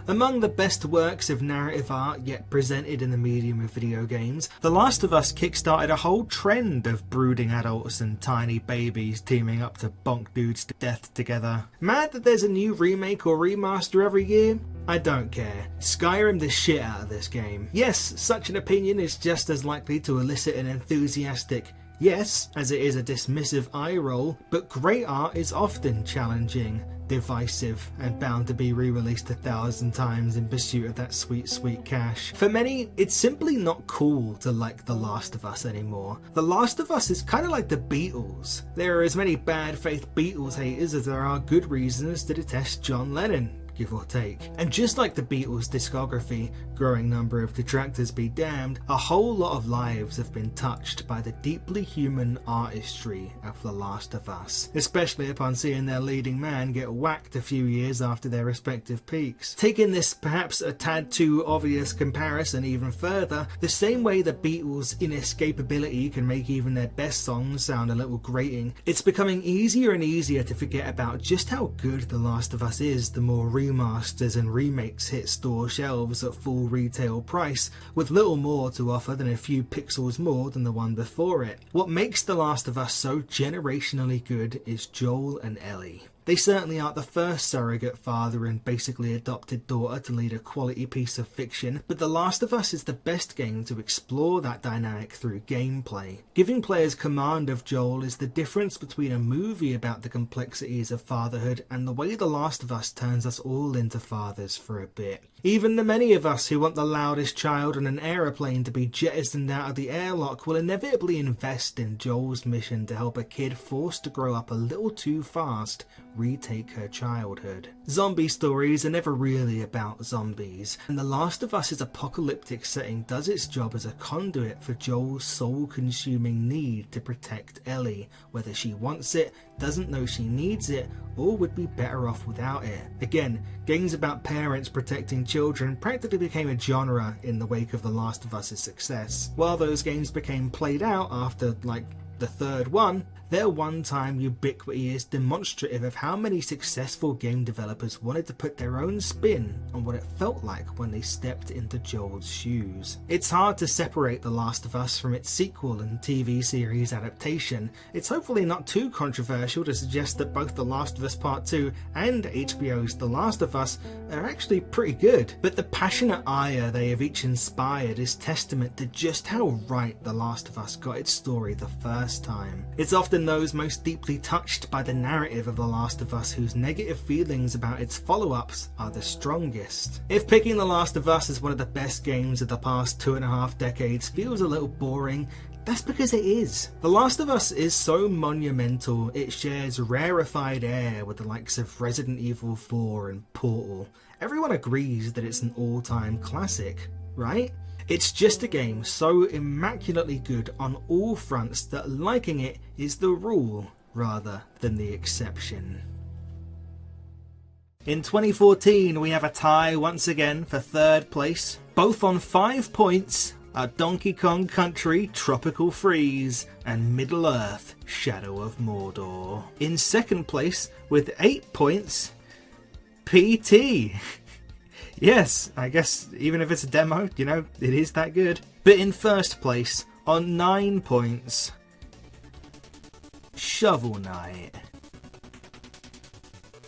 Among the best works of narrative art yet presented in the medium of video games, The Last of Us kickstarted a whole trend of brooding adults and tiny babies teaming up to bonk dudes to death together. Mad that there's a new remake or remaster every year? I don't care. Skyrim the shit out of this game. Yes, such an opinion is just as likely to elicit an enthusiastic yes, as it is a dismissive eye roll, but great art is often challenging, divisive, and bound to be re-released 1,000 times in pursuit of that sweet, sweet cash. For many, it's simply not cool to like The Last of Us anymore. The Last of Us is kind of like the Beatles. There are as many bad faith Beatles haters as there are good reasons to detest John Lennon, give or take. And just like the Beatles' discography, growing number of detractors be damned, a whole lot of lives have been touched by the deeply human artistry of The Last of Us, especially upon seeing their leading man get whacked a few years after their respective peaks. Taking this perhaps a tad too obvious comparison even further, the same way the Beatles' inescapability can make even their best songs sound a little grating, it's becoming easier and easier to forget about just how good The Last of Us is the more remasters and remakes hit store shelves at full retail price, with little more to offer than a few pixels more than the one before it. What makes The Last of Us so generationally good is Joel and Ellie. They certainly aren't the first surrogate father and basically adopted daughter to lead a quality piece of fiction, but The Last of Us is the best game to explore that dynamic through gameplay. Giving players command of Joel is the difference between a movie about the complexities of fatherhood and the way The Last of Us turns us all into fathers for a bit. Even the many of us who want the loudest child on an aeroplane to be jettisoned out of the airlock will inevitably invest in Joel's mission to help a kid forced to grow up a little too fast retake her childhood. Zombie stories are never really about zombies, and The Last of Us's apocalyptic setting does its job as a conduit for Joel's soul-consuming need to protect Ellie, whether she wants it, doesn't know she needs it, or would be better off without it. Again, games about parents protecting children practically became a genre in the wake of The Last of Us's success. While those games became played out after, like, the third one, their one-time ubiquity is demonstrative of how many successful game developers wanted to put their own spin on what it felt like when they stepped into Joel's shoes. It's hard to separate The Last of Us from its sequel and TV series adaptation. It's hopefully not too controversial to suggest that both The Last of Us Part 2 and HBO's The Last of Us are actually pretty good, but the passionate ire they have each inspired is testament to just how right The Last of Us got its story the first time. It's often those most deeply touched by the narrative of The Last of Us whose negative feelings about its follow-ups are the strongest. If picking The Last of Us as one of the best games of the past 2.5 decades feels a little boring, that's because it is. The Last of Us is so monumental, it shares rarefied air with the likes of Resident Evil 4 and Portal. Everyone agrees that it's an all-time classic, right? It's just a game so immaculately good on all fronts that liking it is the rule rather than the exception. In 2014 we have a tie once again for third place. Both on 5 points are Donkey Kong Country Tropical Freeze and Middle-earth Shadow of Mordor. In second place with 8 points, PT. Yes, I guess even if it's a demo, you know, it is that good. But in first place, on 9 points, Shovel Knight.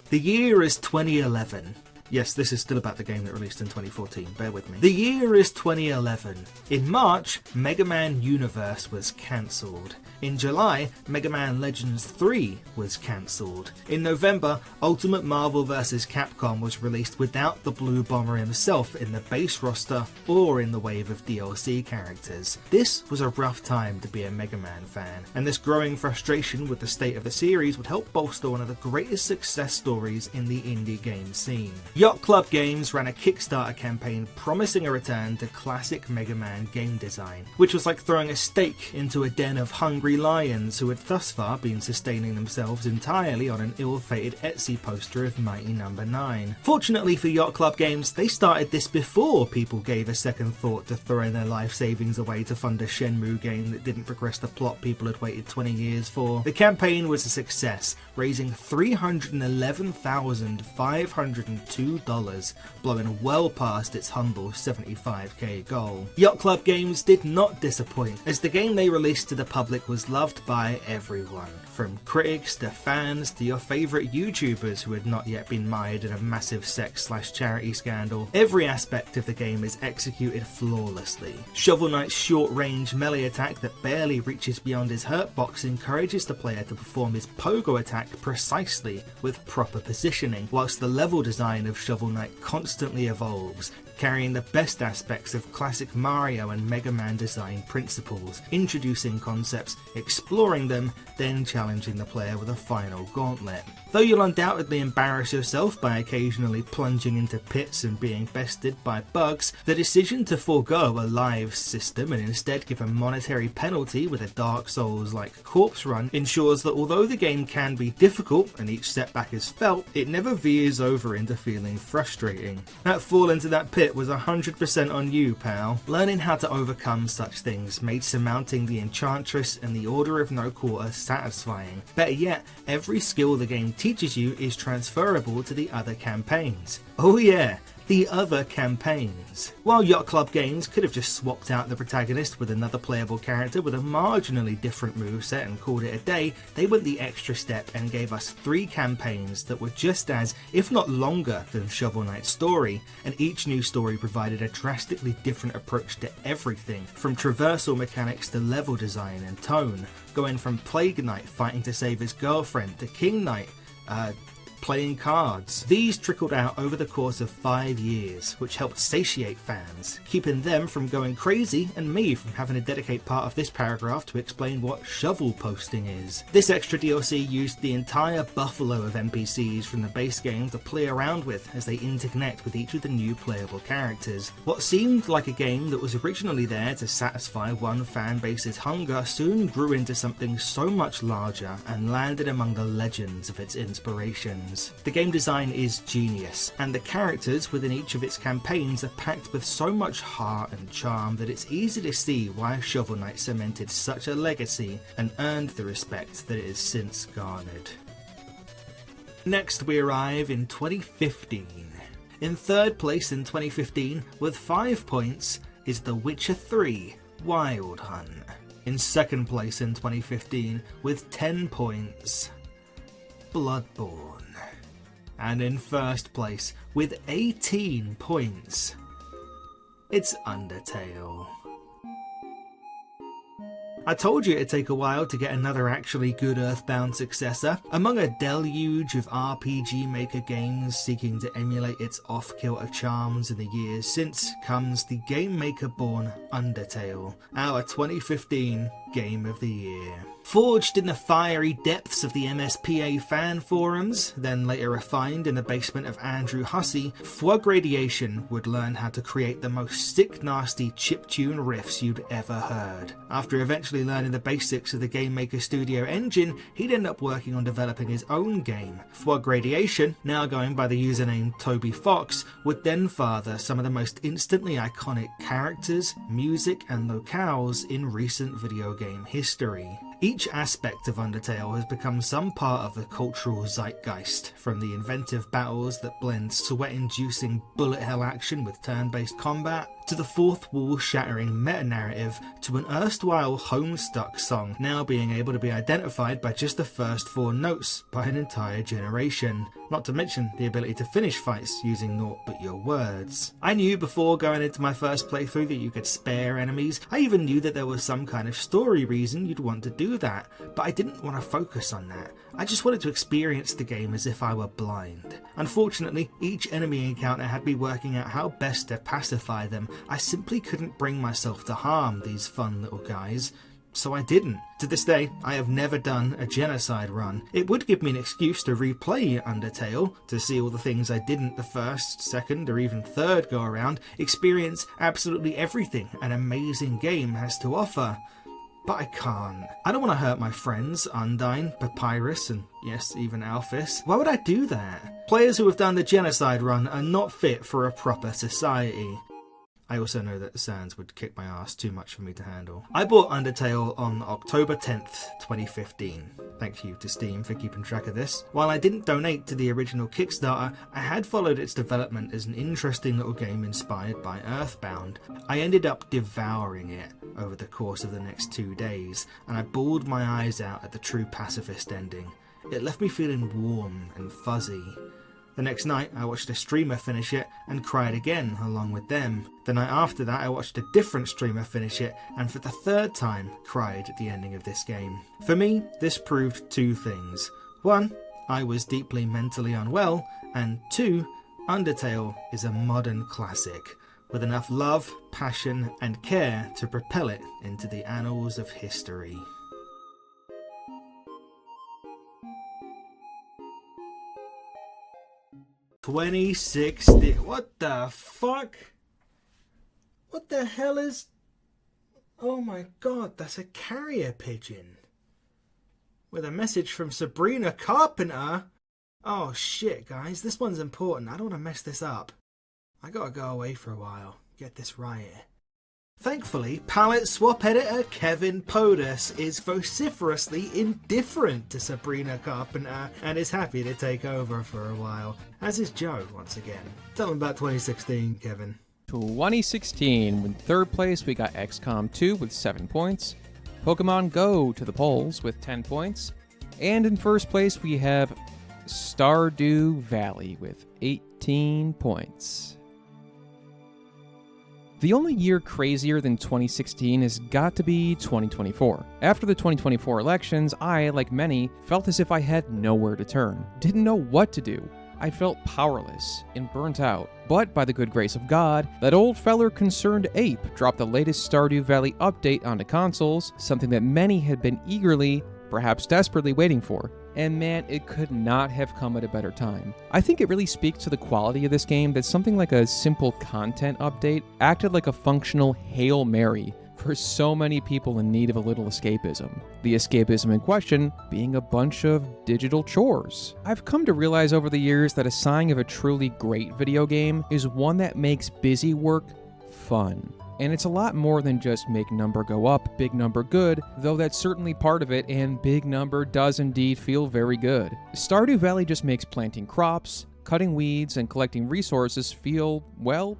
The year is 2011. Yes, this is still about the game that released in 2014, bear with me. The year is 2011. In March, Mega Man Universe was cancelled. In July, Mega Man Legends 3 was cancelled. In November, Ultimate Marvel vs. Capcom was released without the Blue Bomber himself in the base roster or in the wave of DLC characters. This was a rough time to be a Mega Man fan, and this growing frustration with the state of the series would help bolster one of the greatest success stories in the indie game scene. Yacht Club Games ran a Kickstarter campaign promising a return to classic Mega Man game design, which was like throwing a stake into a den of hungry lions who had thus far been sustaining themselves entirely on an ill-fated Etsy poster of Mighty No. 9. Fortunately for Yacht Club Games, they started this before people gave a second thought to throwing their life savings away to fund a Shenmue game that didn't progress the plot people had waited 20 years for. The campaign was a success, raising $311,502, blowing well past its humble $75k goal. Yacht Club Games did not disappoint, as the game they released to the public was was loved by everyone, from critics to fans to your favourite YouTubers who had not yet been mired in a massive sex/charity scandal. Every aspect of the game is executed flawlessly. Shovel Knight's short-range melee attack that barely reaches beyond his hurt box encourages the player to perform his pogo attack precisely with proper positioning, whilst the level design of Shovel Knight constantly evolves, carrying the best aspects of classic Mario and Mega Man design principles, introducing concepts, exploring them, then challenging the player with a final gauntlet. Though you'll undoubtedly embarrass yourself by occasionally plunging into pits and being bested by bugs, the decision to forego a live system and instead give a monetary penalty with a Dark Souls-like corpse run ensures that although the game can be difficult and each setback is felt, it never veers over into feeling frustrating. That fall into that pit was 100% on you, pal. Learning how to overcome such things made surmounting the Enchantress and the Order of No Quarter satisfying. Better yet, every skill the game teaches you is transferable to the other campaigns. Oh yeah, the other campaigns. While Yacht Club Games could have just swapped out the protagonist with another playable character with a marginally different moveset and called it a day, they went the extra step and gave us 3 campaigns that were just as, if not longer, than Shovel Knight's story, and each new story provided a drastically different approach to everything, from traversal mechanics to level design and tone, going from Plague Knight fighting to save his girlfriend to King Knight, playing cards. These trickled out over the course of 5 years, which helped satiate fans, keeping them from going crazy and me from having to dedicate part of this paragraph to explain what shovel posting is. This extra DLC used the entire buffalo of NPCs from the base game to play around with as they interconnect with each of the new playable characters. What seemed like a game that was originally there to satisfy one fan base's hunger soon grew into something so much larger and landed among the legends of its inspirations. The game design is genius, and the characters within each of its campaigns are packed with so much heart and charm that it's easy to see why Shovel Knight cemented such a legacy and earned the respect that it has since garnered. Next we arrive in 2015. In third place in 2015 with 5 points is The Witcher 3 Wild Hunt. In second place in 2015 with 10 points, Bloodborne. And in first place with 18 points, it's Undertale. I told you it'd take a while to get another actually good Earthbound successor. Among a deluge of RPG Maker games seeking to emulate its off-kilter charms in the years since comes the Game Maker-born Undertale, our 2015 Game of the Year. Forged in the fiery depths of the MSPA fan forums, then later refined in the basement of Andrew Hussey, Fudj Radiation would learn how to create the most sick nasty chiptune riffs you'd ever heard. After eventually learning the basics of the Game Maker Studio engine, he'd end up working on developing his own game. Fudj Radiation, now going by the username Toby Fox, would then father some of the most instantly iconic characters, music and locales in recent video game history. Each aspect of Undertale has become some part of the cultural zeitgeist, from the inventive battles that blend sweat-inducing bullet hell action with turn-based combat, to the fourth wall-shattering meta-narrative, to an erstwhile Homestuck song now being able to be identified by just the first 4 notes by an entire generation, not to mention the ability to finish fights using naught but your words. I knew before going into my first playthrough that you could spare enemies. I even knew that there was some kind of story reason you'd want to do that, but I didn't want to focus on that. I just wanted to experience the game as if I were blind. Unfortunately, each enemy encounter had me working out how best to pacify them. I simply couldn't bring myself to harm these fun little guys, so I didn't. To this day, I have never done a genocide run. It would give me an excuse to replay Undertale, to see all the things I didn't the first, second, or even third go around, experience absolutely everything an amazing game has to offer. But I can't. I don't want to hurt my friends, Undyne, Papyrus, and yes, even Alphys. Why would I do that? Players who have done the genocide run are not fit for a proper society. I also know that Sans would kick my ass too much for me to handle. I bought Undertale on October 10th, 2015. Thank you to Steam for keeping track of this. While I didn't donate to the original Kickstarter, I had followed its development as an interesting little game inspired by Earthbound. I ended up devouring it over the course of the next 2 days, and I bawled my eyes out at the true pacifist ending. It left me feeling warm and fuzzy. The next night, I watched a streamer finish it and cried again along with them. The night after that, I watched a different streamer finish it and for the third time cried at the ending of this game. For me, this proved 2 things. 1, I was deeply mentally unwell, and 2, Undertale is a modern classic, with enough love, passion, and care to propel it into the annals of history. $26. What the fuck? What the hell is... Oh my god, that's a carrier pigeon. With a message from Sabrina Carpenter. Oh shit, guys, this one's important. I don't want to mess this up. I gotta go away for a while. Get this right. Thankfully, palette swap editor Kevin Podus is vociferously indifferent to Sabrina Carpenter and is happy to take over for a while, as is Joe once again. Tell him about 2016, Kevin. 2016, in third place we got XCOM 2 with 7 points, Pokemon Go to the polls with 10 points, and in first place we have Stardew Valley with 18 points. The only year crazier than 2016 has got to be 2024. After the 2024 elections, I, like many, felt as if I had nowhere to turn. Didn't know what to do. I felt powerless and burnt out. But by the good grace of God, that old feller Concerned Ape dropped the latest Stardew Valley update onto consoles, something that many had been eagerly, perhaps desperately waiting for. And man, it could not have come at a better time. I think it really speaks to the quality of this game that something like a simple content update acted like a functional Hail Mary for so many people in need of a little escapism. The escapism in question being a bunch of digital chores. I've come to realize over the years that a sign of a truly great video game is one that makes busy work fun. And it's a lot more than just make number go up, big number good, though that's certainly part of it, and big number does indeed feel very good. Stardew Valley just makes planting crops, cutting weeds, and collecting resources feel, well,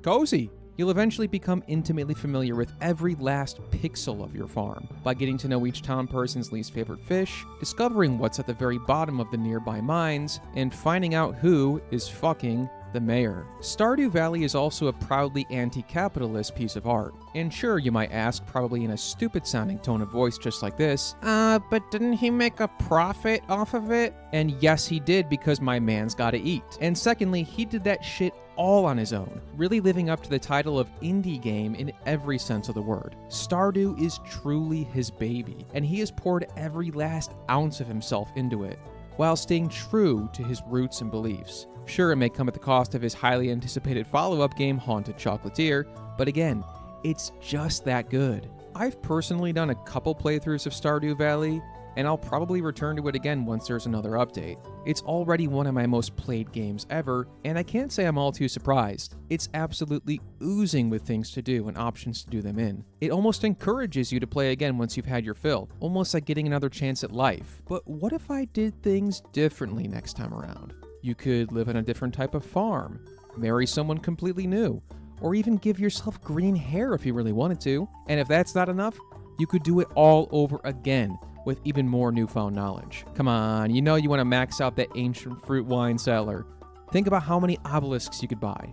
cozy. You'll eventually become intimately familiar with every last pixel of your farm by getting to know each town person's least favorite fish, discovering what's at the very bottom of the nearby mines, and finding out who is fucking the mayor. Stardew Valley is also a proudly anti-capitalist piece of art. And sure, you might ask, probably in a stupid-sounding tone of voice just like this, but didn't he make a profit off of it? And yes, he did, because my man's gotta eat. And secondly, he did that shit all on his own, really living up to the title of indie game in every sense of the word. Stardew is truly his baby, and he has poured every last ounce of himself into it, while staying true to his roots and beliefs. Sure, it may come at the cost of his highly anticipated follow-up game, Haunted Chocolatier, but again, it's just that good. I've personally done a couple playthroughs of Stardew Valley, and I'll probably return to it again once there's another update. It's already one of my most played games ever, and I can't say I'm all too surprised. It's absolutely oozing with things to do and options to do them in. It almost encourages you to play again once you've had your fill, almost like getting another chance at life. But what if I did things differently next time around? You could live on a different type of farm, marry someone completely new, or even give yourself green hair if you really wanted to. And if that's not enough, you could do it all over again with even more newfound knowledge. Come on, you know you want to max out that ancient fruit wine cellar. Think about how many obelisks you could buy.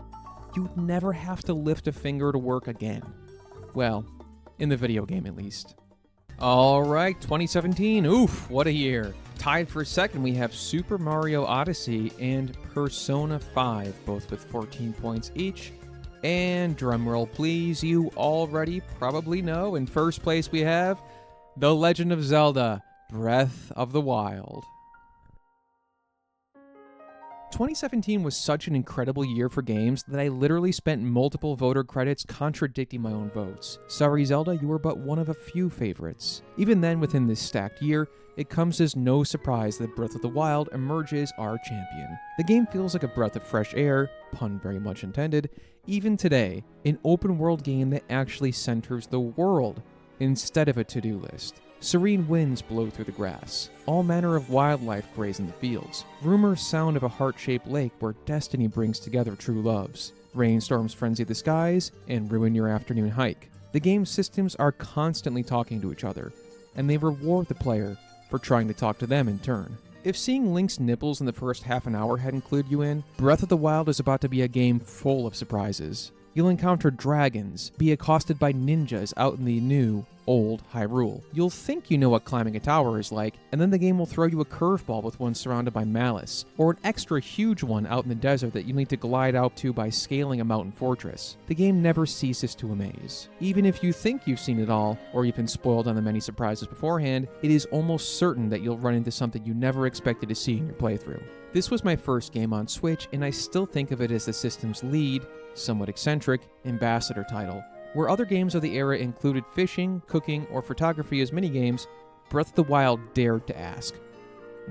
You'd never have to lift a finger to work again. Well, in the video game at least. Alright, 2017, oof, what a year. Tied for second, we have Super Mario Odyssey and Persona 5, both with 14 points each. And drumroll please, you already probably know, in first place we have The Legend of Zelda, Breath of the Wild. 2017 was such an incredible year for games that I literally spent multiple voter credits contradicting my own votes. Sorry Zelda, you were but one of a few favorites. Even then, within this stacked year, it comes as no surprise that Breath of the Wild emerges our champion. The game feels like a breath of fresh air, pun very much intended, even today, an open world game that actually centers the world instead of a to-do list. Serene winds blow through the grass. All manner of wildlife graze in the fields. Rumors sound of a heart-shaped lake where destiny brings together true loves. Rainstorms frenzy the skies and ruin your afternoon hike. The game's systems are constantly talking to each other, and they reward the player for trying to talk to them in turn. If seeing Link's nipples in the first half an hour hadn't clued you in, Breath of the Wild is about to be a game full of surprises. You'll encounter dragons, be accosted by ninjas out in the new, old Hyrule. You'll think you know what climbing a tower is like, and then the game will throw you a curveball with one surrounded by malice, or an extra huge one out in the desert that you need to glide out to by scaling a mountain fortress. The game never ceases to amaze. Even if you think you've seen it all, or you've been spoiled on the many surprises beforehand, it is almost certain that you'll run into something you never expected to see in your playthrough. This was my first game on Switch, and I still think of it as the system's lead, somewhat eccentric, ambassador title. Where other games of the era included fishing, cooking, or photography as minigames, Breath of the Wild dared to ask,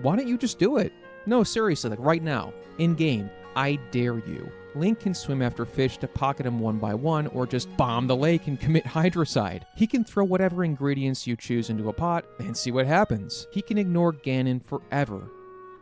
why don't you just do it? No, seriously, like right now, in-game, I dare you. Link can swim after fish to pocket them one by one, or just bomb the lake and commit hydrocide. He can throw whatever ingredients you choose into a pot and see what happens. He can ignore Ganon forever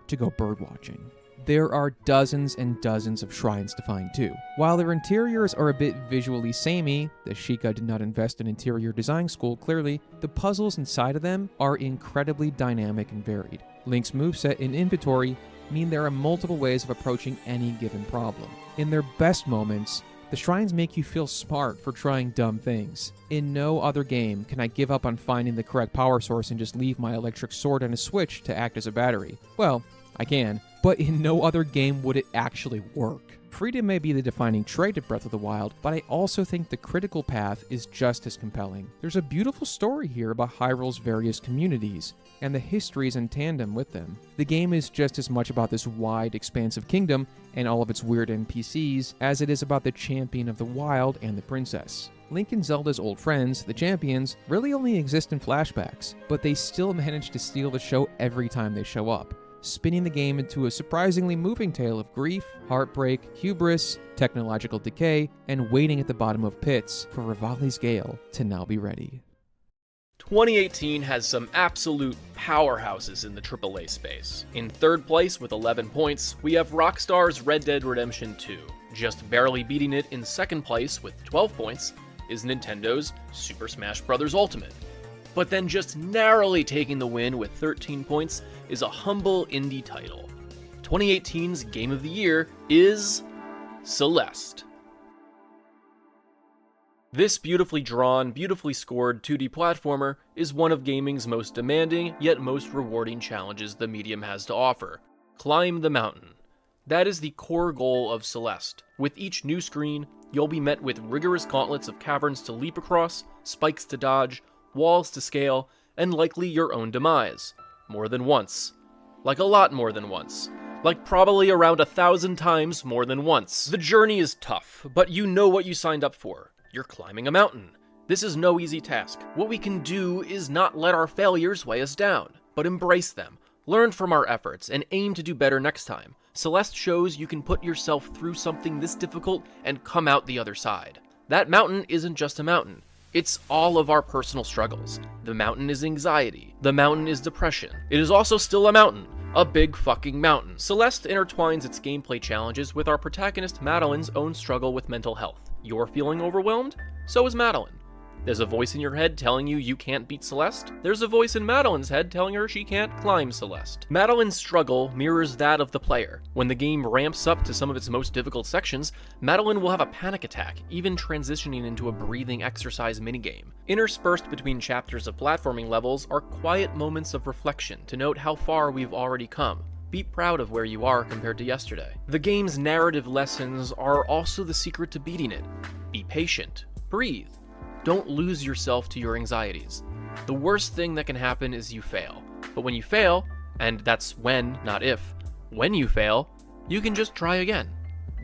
to go birdwatching. There are dozens and dozens of shrines to find too. While their interiors are a bit visually samey, the Sheikah did not invest in interior design school clearly, the puzzles inside of them are incredibly dynamic and varied. Link's moveset and inventory mean there are multiple ways of approaching any given problem. In their best moments, the shrines make you feel smart for trying dumb things. In no other game can I give up on finding the correct power source and just leave my electric sword and a switch to act as a battery. Well, I can, but in no other game would it actually work. Freedom may be the defining trait of Breath of the Wild, but I also think the critical path is just as compelling. There's a beautiful story here about Hyrule's various communities, and the histories in tandem with them. The game is just as much about this wide, expansive kingdom and all of its weird NPCs as it is about the champion of the wild and the princess. Link and Zelda's old friends, the champions, really only exist in flashbacks, but they still manage to steal the show every time they show up, spinning the game into a surprisingly moving tale of grief, heartbreak, hubris, technological decay, and waiting at the bottom of pits for Rivali's Gale to now be ready. 2018 has some absolute powerhouses in the AAA space. In third place with 11 points, we have Rockstar's Red Dead Redemption 2. Just barely beating it in second place with 12 points is Nintendo's Super Smash Bros. Ultimate. But then just narrowly taking the win with 13 points is a humble indie title. 2018's Game of the Year is Celeste. This beautifully drawn, beautifully scored 2D platformer is one of gaming's most demanding, yet most rewarding challenges the medium has to offer. Climb the mountain. That is the core goal of Celeste. With each new screen, you'll be met with rigorous gauntlets of caverns to leap across, spikes to dodge, walls to scale, and likely your own demise. More than once. Like a lot more than once. Like probably around 1,000 times more than once. The journey is tough, but you know what you signed up for. You're climbing a mountain. This is no easy task. What we can do is not let our failures weigh us down, but embrace them, learn from our efforts, and aim to do better next time. Celeste shows you can put yourself through something this difficult and come out the other side. That mountain isn't just a mountain. It's all of our personal struggles. The mountain is anxiety. The mountain is depression. It is also still a mountain. A big fucking mountain. Celeste intertwines its gameplay challenges with our protagonist Madeline's own struggle with mental health. You're feeling overwhelmed? So is Madeline. There's a voice in your head telling you you can't beat Celeste. There's a voice in Madeline's head telling her she can't climb Celeste. Madeline's struggle mirrors that of the player. When the game ramps up to some of its most difficult sections, Madeline will have a panic attack, even transitioning into a breathing exercise minigame. Interspersed between chapters of platforming levels are quiet moments of reflection to note how far we've already come. Be proud of where you are compared to yesterday. The game's narrative lessons are also the secret to beating it. Be patient. Breathe. Don't lose yourself to your anxieties. The worst thing that can happen is you fail. But when you fail, and that's when, not if, when you fail, you can just try again.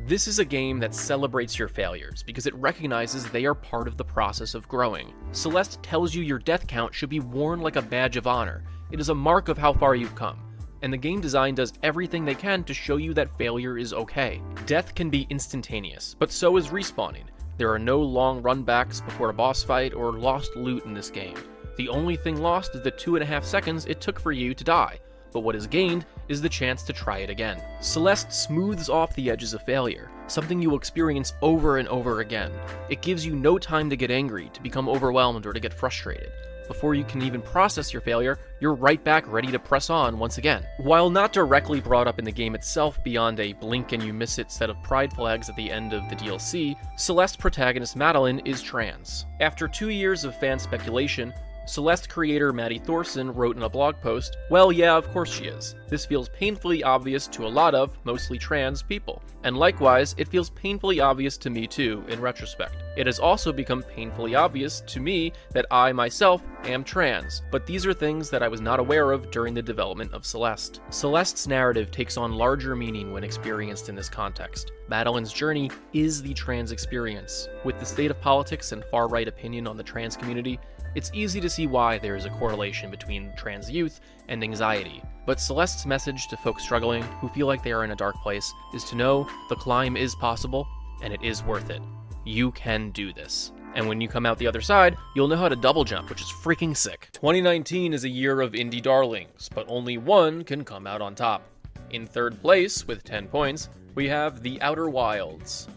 This is a game that celebrates your failures because it recognizes they are part of the process of growing. Celeste tells you your death count should be worn like a badge of honor. It is a mark of how far you've come. And the game design does everything they can to show you that failure is okay. Death can be instantaneous, but so is respawning. There are no long runbacks before a boss fight or lost loot in this game. The only thing lost is the 2.5 seconds it took for you to die, but what is gained is the chance to try it again. Celeste smooths off the edges of failure, something you will experience over and over again. It gives you no time to get angry, to become overwhelmed, or to get frustrated. Before you can even process your failure, you're right back ready to press on once again. While not directly brought up in the game itself beyond a blink and you miss it set of pride flags at the end of the DLC, Celeste protagonist Madeline is trans. After 2 years of fan speculation, Celeste creator Maddie Thorson wrote in a blog post, "Well, yeah, of course she is. This feels painfully obvious to a lot of, mostly trans, people. And likewise, it feels painfully obvious to me too, in retrospect. It has also become painfully obvious to me that I, myself, am trans, but these are things that I was not aware of during the development of Celeste." Celeste's narrative takes on larger meaning when experienced in this context. Madeline's journey is the trans experience. With the state of politics and far-right opinion on the trans community, it's easy to see why there is a correlation between trans youth and anxiety. But Celeste's message to folks struggling, who feel like they are in a dark place, is to know the climb is possible, and it is worth it. You can do this. And when you come out the other side, you'll know how to double jump, which is freaking sick. 2019 is a year of indie darlings, but only one can come out on top. In third place, with 10 points, we have The Outer Wilds.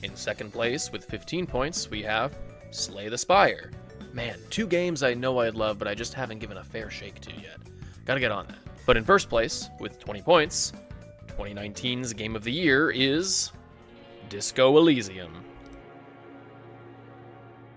In second place, with 15 points, we have Slay the Spire. Man, 2 games I know I'd love, but I just haven't given a fair shake to yet. Gotta get on that. But in first place, with 20 points, 2019's Game of the Year is Disco Elysium.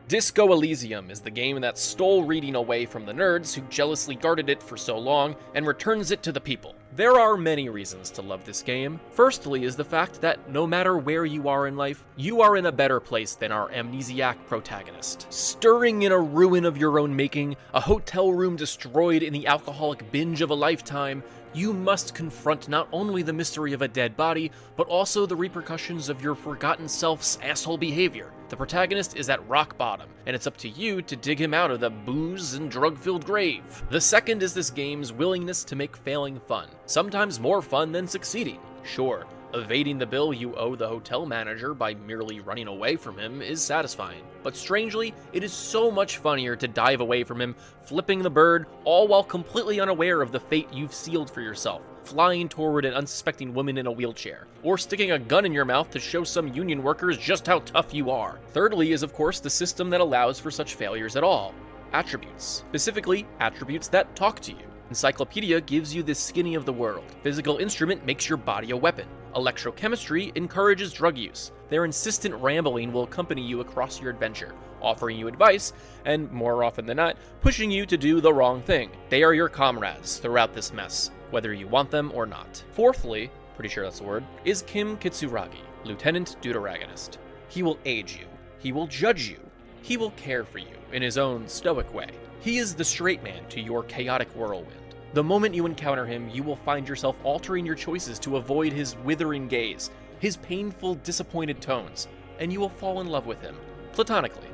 Disco Elysium is the game that stole reading away from the nerds who jealously guarded it for so long and returns it to the people. There are many reasons to love this game. Firstly is the fact that no matter where you are in life, you are in a better place than our amnesiac protagonist. Stirring in a ruin of your own making, a hotel room destroyed in the alcoholic binge of a lifetime, you must confront not only the mystery of a dead body, but also the repercussions of your forgotten self's asshole behavior. The protagonist is at rock bottom, and it's up to you to dig him out of the booze and drug-filled grave. The second is this game's willingness to make failing fun, sometimes more fun than succeeding. Sure, evading the bill you owe the hotel manager by merely running away from him is satisfying, but strangely, it is so much funnier to dive away from him, flipping the bird, all while completely unaware of the fate you've sealed for yourself, flying toward an unsuspecting woman in a wheelchair, or sticking a gun in your mouth to show some union workers just how tough you are. Thirdly is of course the system that allows for such failures at all. Attributes. Specifically, attributes that talk to you. Encyclopedia gives you the skinny of the world. Physical instrument makes your body a weapon. Electrochemistry encourages drug use. Their insistent rambling will accompany you across your adventure, offering you advice, and more often than not, pushing you to do the wrong thing. They are your comrades throughout this mess, whether you want them or not. Fourthly, pretty sure that's the word, is Kim Kitsuragi, Lieutenant Deuteragonist. He will aid you. He will judge you. He will care for you in his own stoic way. He is the straight man to your chaotic whirlwind. The moment you encounter him, you will find yourself altering your choices to avoid his withering gaze, his painful, disappointed tones, and you will fall in love with him, platonically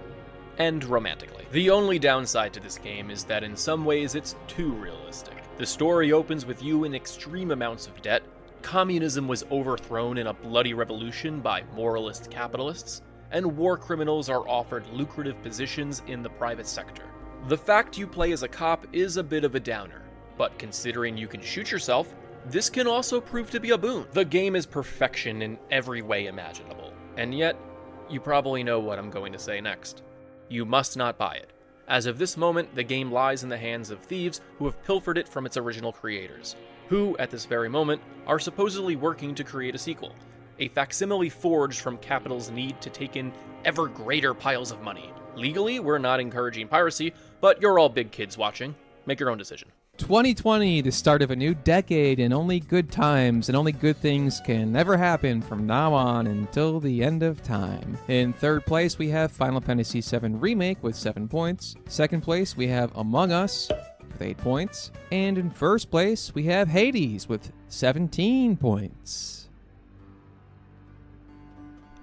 and romantically. The only downside to this game is that in some ways it's too realistic. The story opens with you in extreme amounts of debt, communism was overthrown in a bloody revolution by moralist capitalists, and war criminals are offered lucrative positions in the private sector. The fact you play as a cop is a bit of a downer, but considering you can shoot yourself, this can also prove to be a boon. The game is perfection in every way imaginable, and yet, you probably know what I'm going to say next. You must not buy it. As of this moment, the game lies in the hands of thieves who have pilfered it from its original creators, who, at this very moment, are supposedly working to create a sequel, a facsimile forged from capital's need to take in ever greater piles of money. Legally, we're not encouraging piracy, but you're all big kids watching. Make your own decision. 2020, the start of a new decade, and only good times and only good things can ever happen from now on until the end of time. In third place, we have Final Fantasy VII Remake with 7 points. Second place, we have Among Us with 8 points. And in first place, we have Hades with 17 points.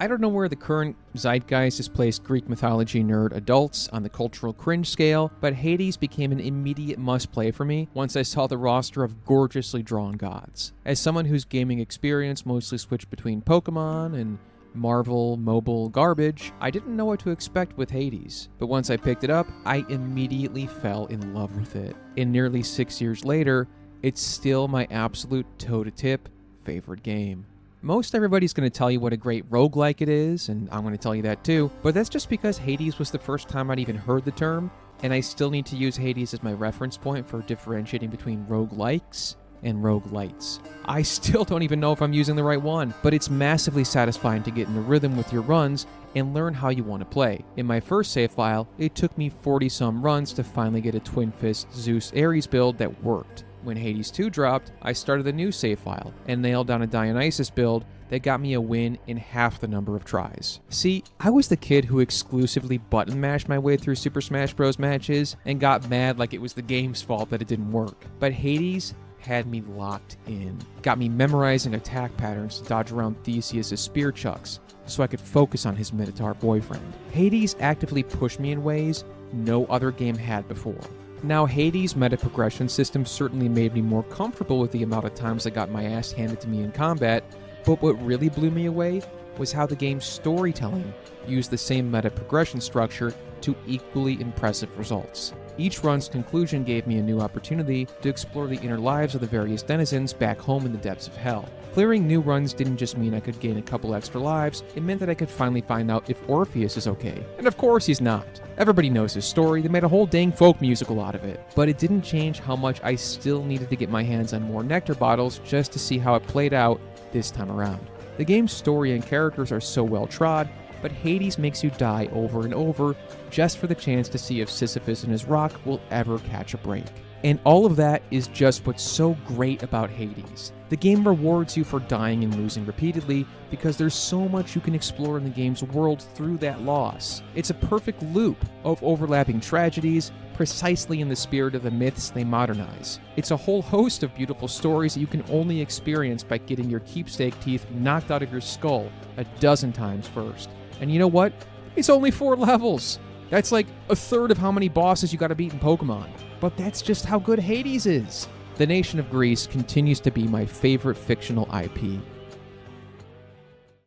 I don't know where the current zeitgeist has placed Greek mythology nerd adults on the cultural cringe scale, but Hades became an immediate must-play for me once I saw the roster of gorgeously drawn gods. As someone whose gaming experience mostly switched between Pokemon and Marvel mobile garbage, I didn't know what to expect with Hades, but once I picked it up, I immediately fell in love with it. And nearly 6 years later, it's still my absolute toe-to-tip favorite game. Most everybody's going to tell you what a great roguelike it is, and I'm going to tell you that too, but that's just because Hades was the first time I'd even heard the term, and I still need to use Hades as my reference point for differentiating between roguelikes and roguelites. I still don't even know if I'm using the right one, but it's massively satisfying to get in a rhythm with your runs and learn how you want to play. In my first save file, it took me 40-some runs to finally get a Twin Fist Zeus Ares build that worked. When Hades 2 dropped, I started a new save file and nailed down a Dionysus build that got me a win in half the number of tries. See, I was the kid who exclusively button mashed my way through Super Smash Bros. Matches and got mad like it was the game's fault that it didn't work. But Hades had me locked in. Got me memorizing attack patterns to dodge around Theseus' spear chucks so I could focus on his Minotaur boyfriend. Hades actively pushed me in ways no other game had before. Now, Hades' meta progression system certainly made me more comfortable with the amount of times I got my ass handed to me in combat, but what really blew me away was how the game's storytelling used the same meta progression structure to equally impressive results. Each run's conclusion gave me a new opportunity to explore the inner lives of the various denizens back home in the depths of hell. Clearing new runs didn't just mean I could gain a couple extra lives, it meant that I could finally find out if Orpheus is okay. And of course he's not. Everybody knows his story, they made a whole dang folk musical out of it. But it didn't change how much I still needed to get my hands on more nectar bottles just to see how it played out this time around. The game's story and characters are so well trod, but Hades makes you die over and over just for the chance to see if Sisyphus and his rock will ever catch a break. And all of that is just what's so great about Hades. The game rewards you for dying and losing repeatedly because there's so much you can explore in the game's world through that loss. It's a perfect loop of overlapping tragedies, precisely in the spirit of the myths they modernize. It's a whole host of beautiful stories that you can only experience by getting your keepsake teeth knocked out of your skull a dozen times first. And you know what? It's only 4 levels. That's like a third of how many bosses you gotta beat in Pokemon. But that's just how good Hades is. The Nation of Greece continues to be my favorite fictional IP.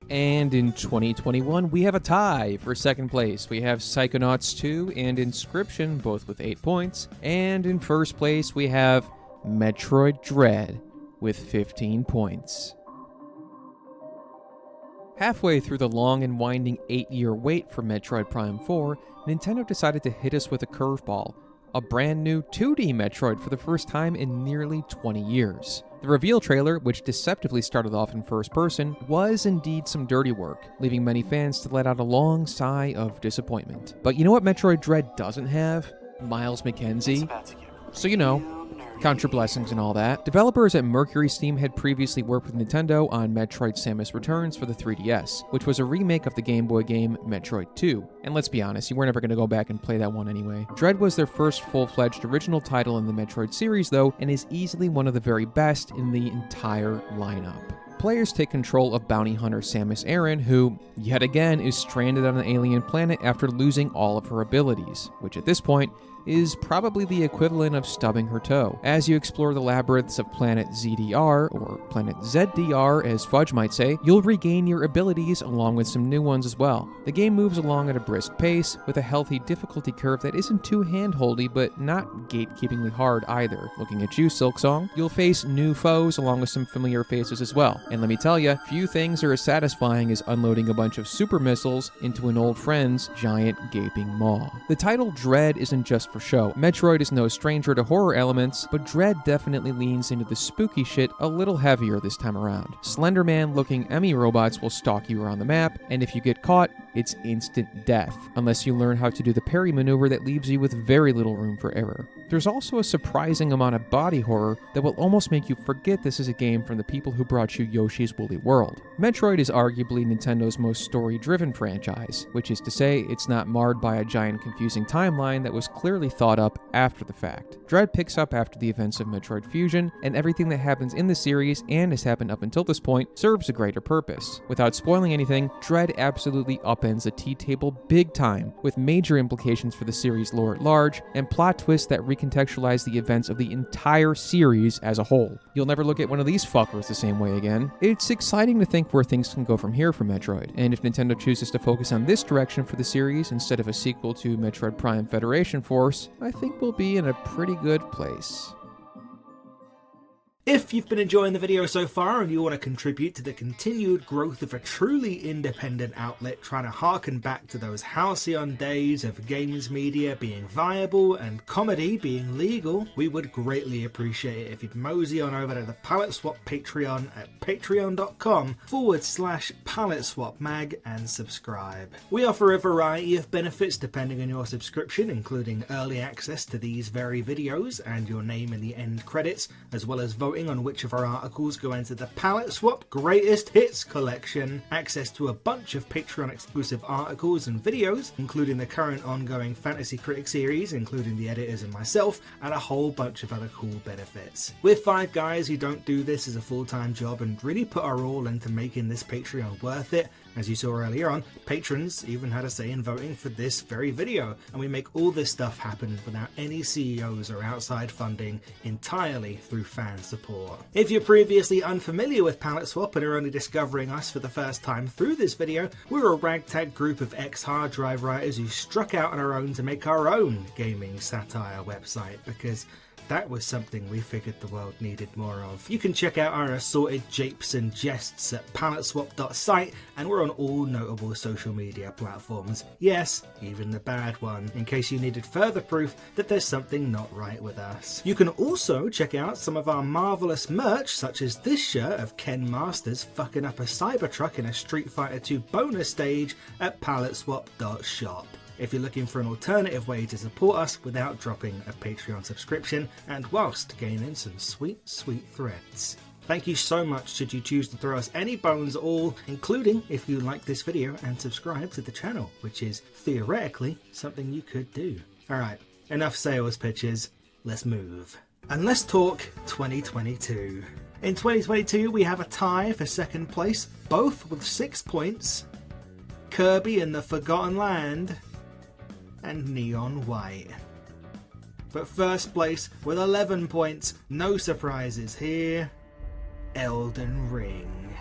And in 2021, we have a tie for second place. We have Psychonauts 2 and Inscription, both with 8 points. And in first place, we have Metroid Dread with 15 points. Halfway through the long and winding 8-year wait for Metroid Prime 4, Nintendo decided to hit us with a curveball. A brand new 2D Metroid for the first time in nearly 20 years. The reveal trailer, which deceptively started off in first person, was indeed some dirty work, leaving many fans to let out a long sigh of disappointment. But you know what Metroid Dread doesn't have? Miles McKenzie. So you know, count your blessings and all that. Developers at Mercury Steam had previously worked with Nintendo on Metroid Samus Returns for the 3DS, which was a remake of the Game Boy game Metroid 2. And let's be honest, you weren't ever going to go back and play that one anyway. Dread was their first full-fledged original title in the Metroid series though, and is easily one of the very best in the entire lineup. Players take control of bounty hunter Samus Aran, who, yet again, is stranded on an alien planet after losing all of her abilities, which at this point is probably the equivalent of stubbing her toe. As you explore the labyrinths of Planet ZDR, or Planet ZDR as Fudj might say, you'll regain your abilities along with some new ones as well. The game moves along at a brisk pace, with a healthy difficulty curve that isn't too hand-holdy, but not gatekeepingly hard either. Looking at you, Silksong, you'll face new foes along with some familiar faces as well. And let me tell ya, few things are as satisfying as unloading a bunch of super missiles into an old friend's giant gaping maw. The title Dread isn't just for show. Metroid is no stranger to horror elements, but Dread definitely leans into the spooky shit a little heavier this time around. Slenderman-looking Emmy robots will stalk you around the map, and if you get caught, it's instant death, unless you learn how to do the parry maneuver that leaves you with very little room for error. There's also a surprising amount of body horror that will almost make you forget this is a game from the people who brought you Yoshi's Woolly World. Metroid is arguably Nintendo's most story-driven franchise, which is to say, it's not marred by a giant confusing timeline that was clearly clearly thought up after the fact. Dread picks up after the events of Metroid Fusion, and everything that happens in the series and has happened up until this point serves a greater purpose. Without spoiling anything, Dread absolutely upends the T-table big time, with major implications for the series lore at large, and plot twists that recontextualize the events of the entire series as a whole. You'll never look at one of these fuckers the same way again. It's exciting to think where things can go from here for Metroid, and if Nintendo chooses to focus on this direction for the series instead of a sequel to Metroid Prime Federation Force, I think we'll be in a pretty good place. If you've been enjoying the video so far and you want to contribute to the continued growth of a truly independent outlet trying to harken back to those halcyon days of games media being viable and comedy being legal, we would greatly appreciate it if you'd mosey on over to the Palette Swap Patreon at patreon.com/PaletteSwapMag and subscribe. We offer a variety of benefits depending on your subscription, including early access to these very videos and your name in the end credits, as well as voting on which of our articles go into the Palette Swap Greatest Hits collection, access to a bunch of Patreon exclusive articles and videos, including the current ongoing Fantasy Critic series, including the editors and myself, and a whole bunch of other cool benefits. We're 5 guys who don't do this as a full-time job and really put our all into making this Patreon worth it. As you saw earlier on, patrons even had a say in voting for this very video, and we make all this stuff happen without any CEOs or outside funding, entirely through fan support. If you're previously unfamiliar with Palette Swap and are only discovering us for the first time through this video, we're a ragtag group of ex-hard drive writers who struck out on our own to make our own gaming satire website, because that was something we figured the world needed more of. You can check out our assorted japes and jests at paletteswap.site, and we're on all notable social media platforms. Yes, even the bad one, in case you needed further proof that there's something not right with us. You can also check out some of our marvellous merch, such as this shirt of Ken Masters fucking up a Cybertruck in a Street Fighter 2 bonus stage at paletteswap.shop. If you're looking for an alternative way to support us without dropping a Patreon subscription and whilst gaining some sweet threads. Thank you so much should you choose to throw us any bones at all, including if you like this video and subscribe to the channel, which is theoretically something you could do. Alright, enough sales pitches, let's move. And let's talk 2022. In 2022 we have a tie for second place, both with 6 points, Kirby and the Forgotten Land, and Neon White. But first place with 11 points, no surprises here, Elden Ring.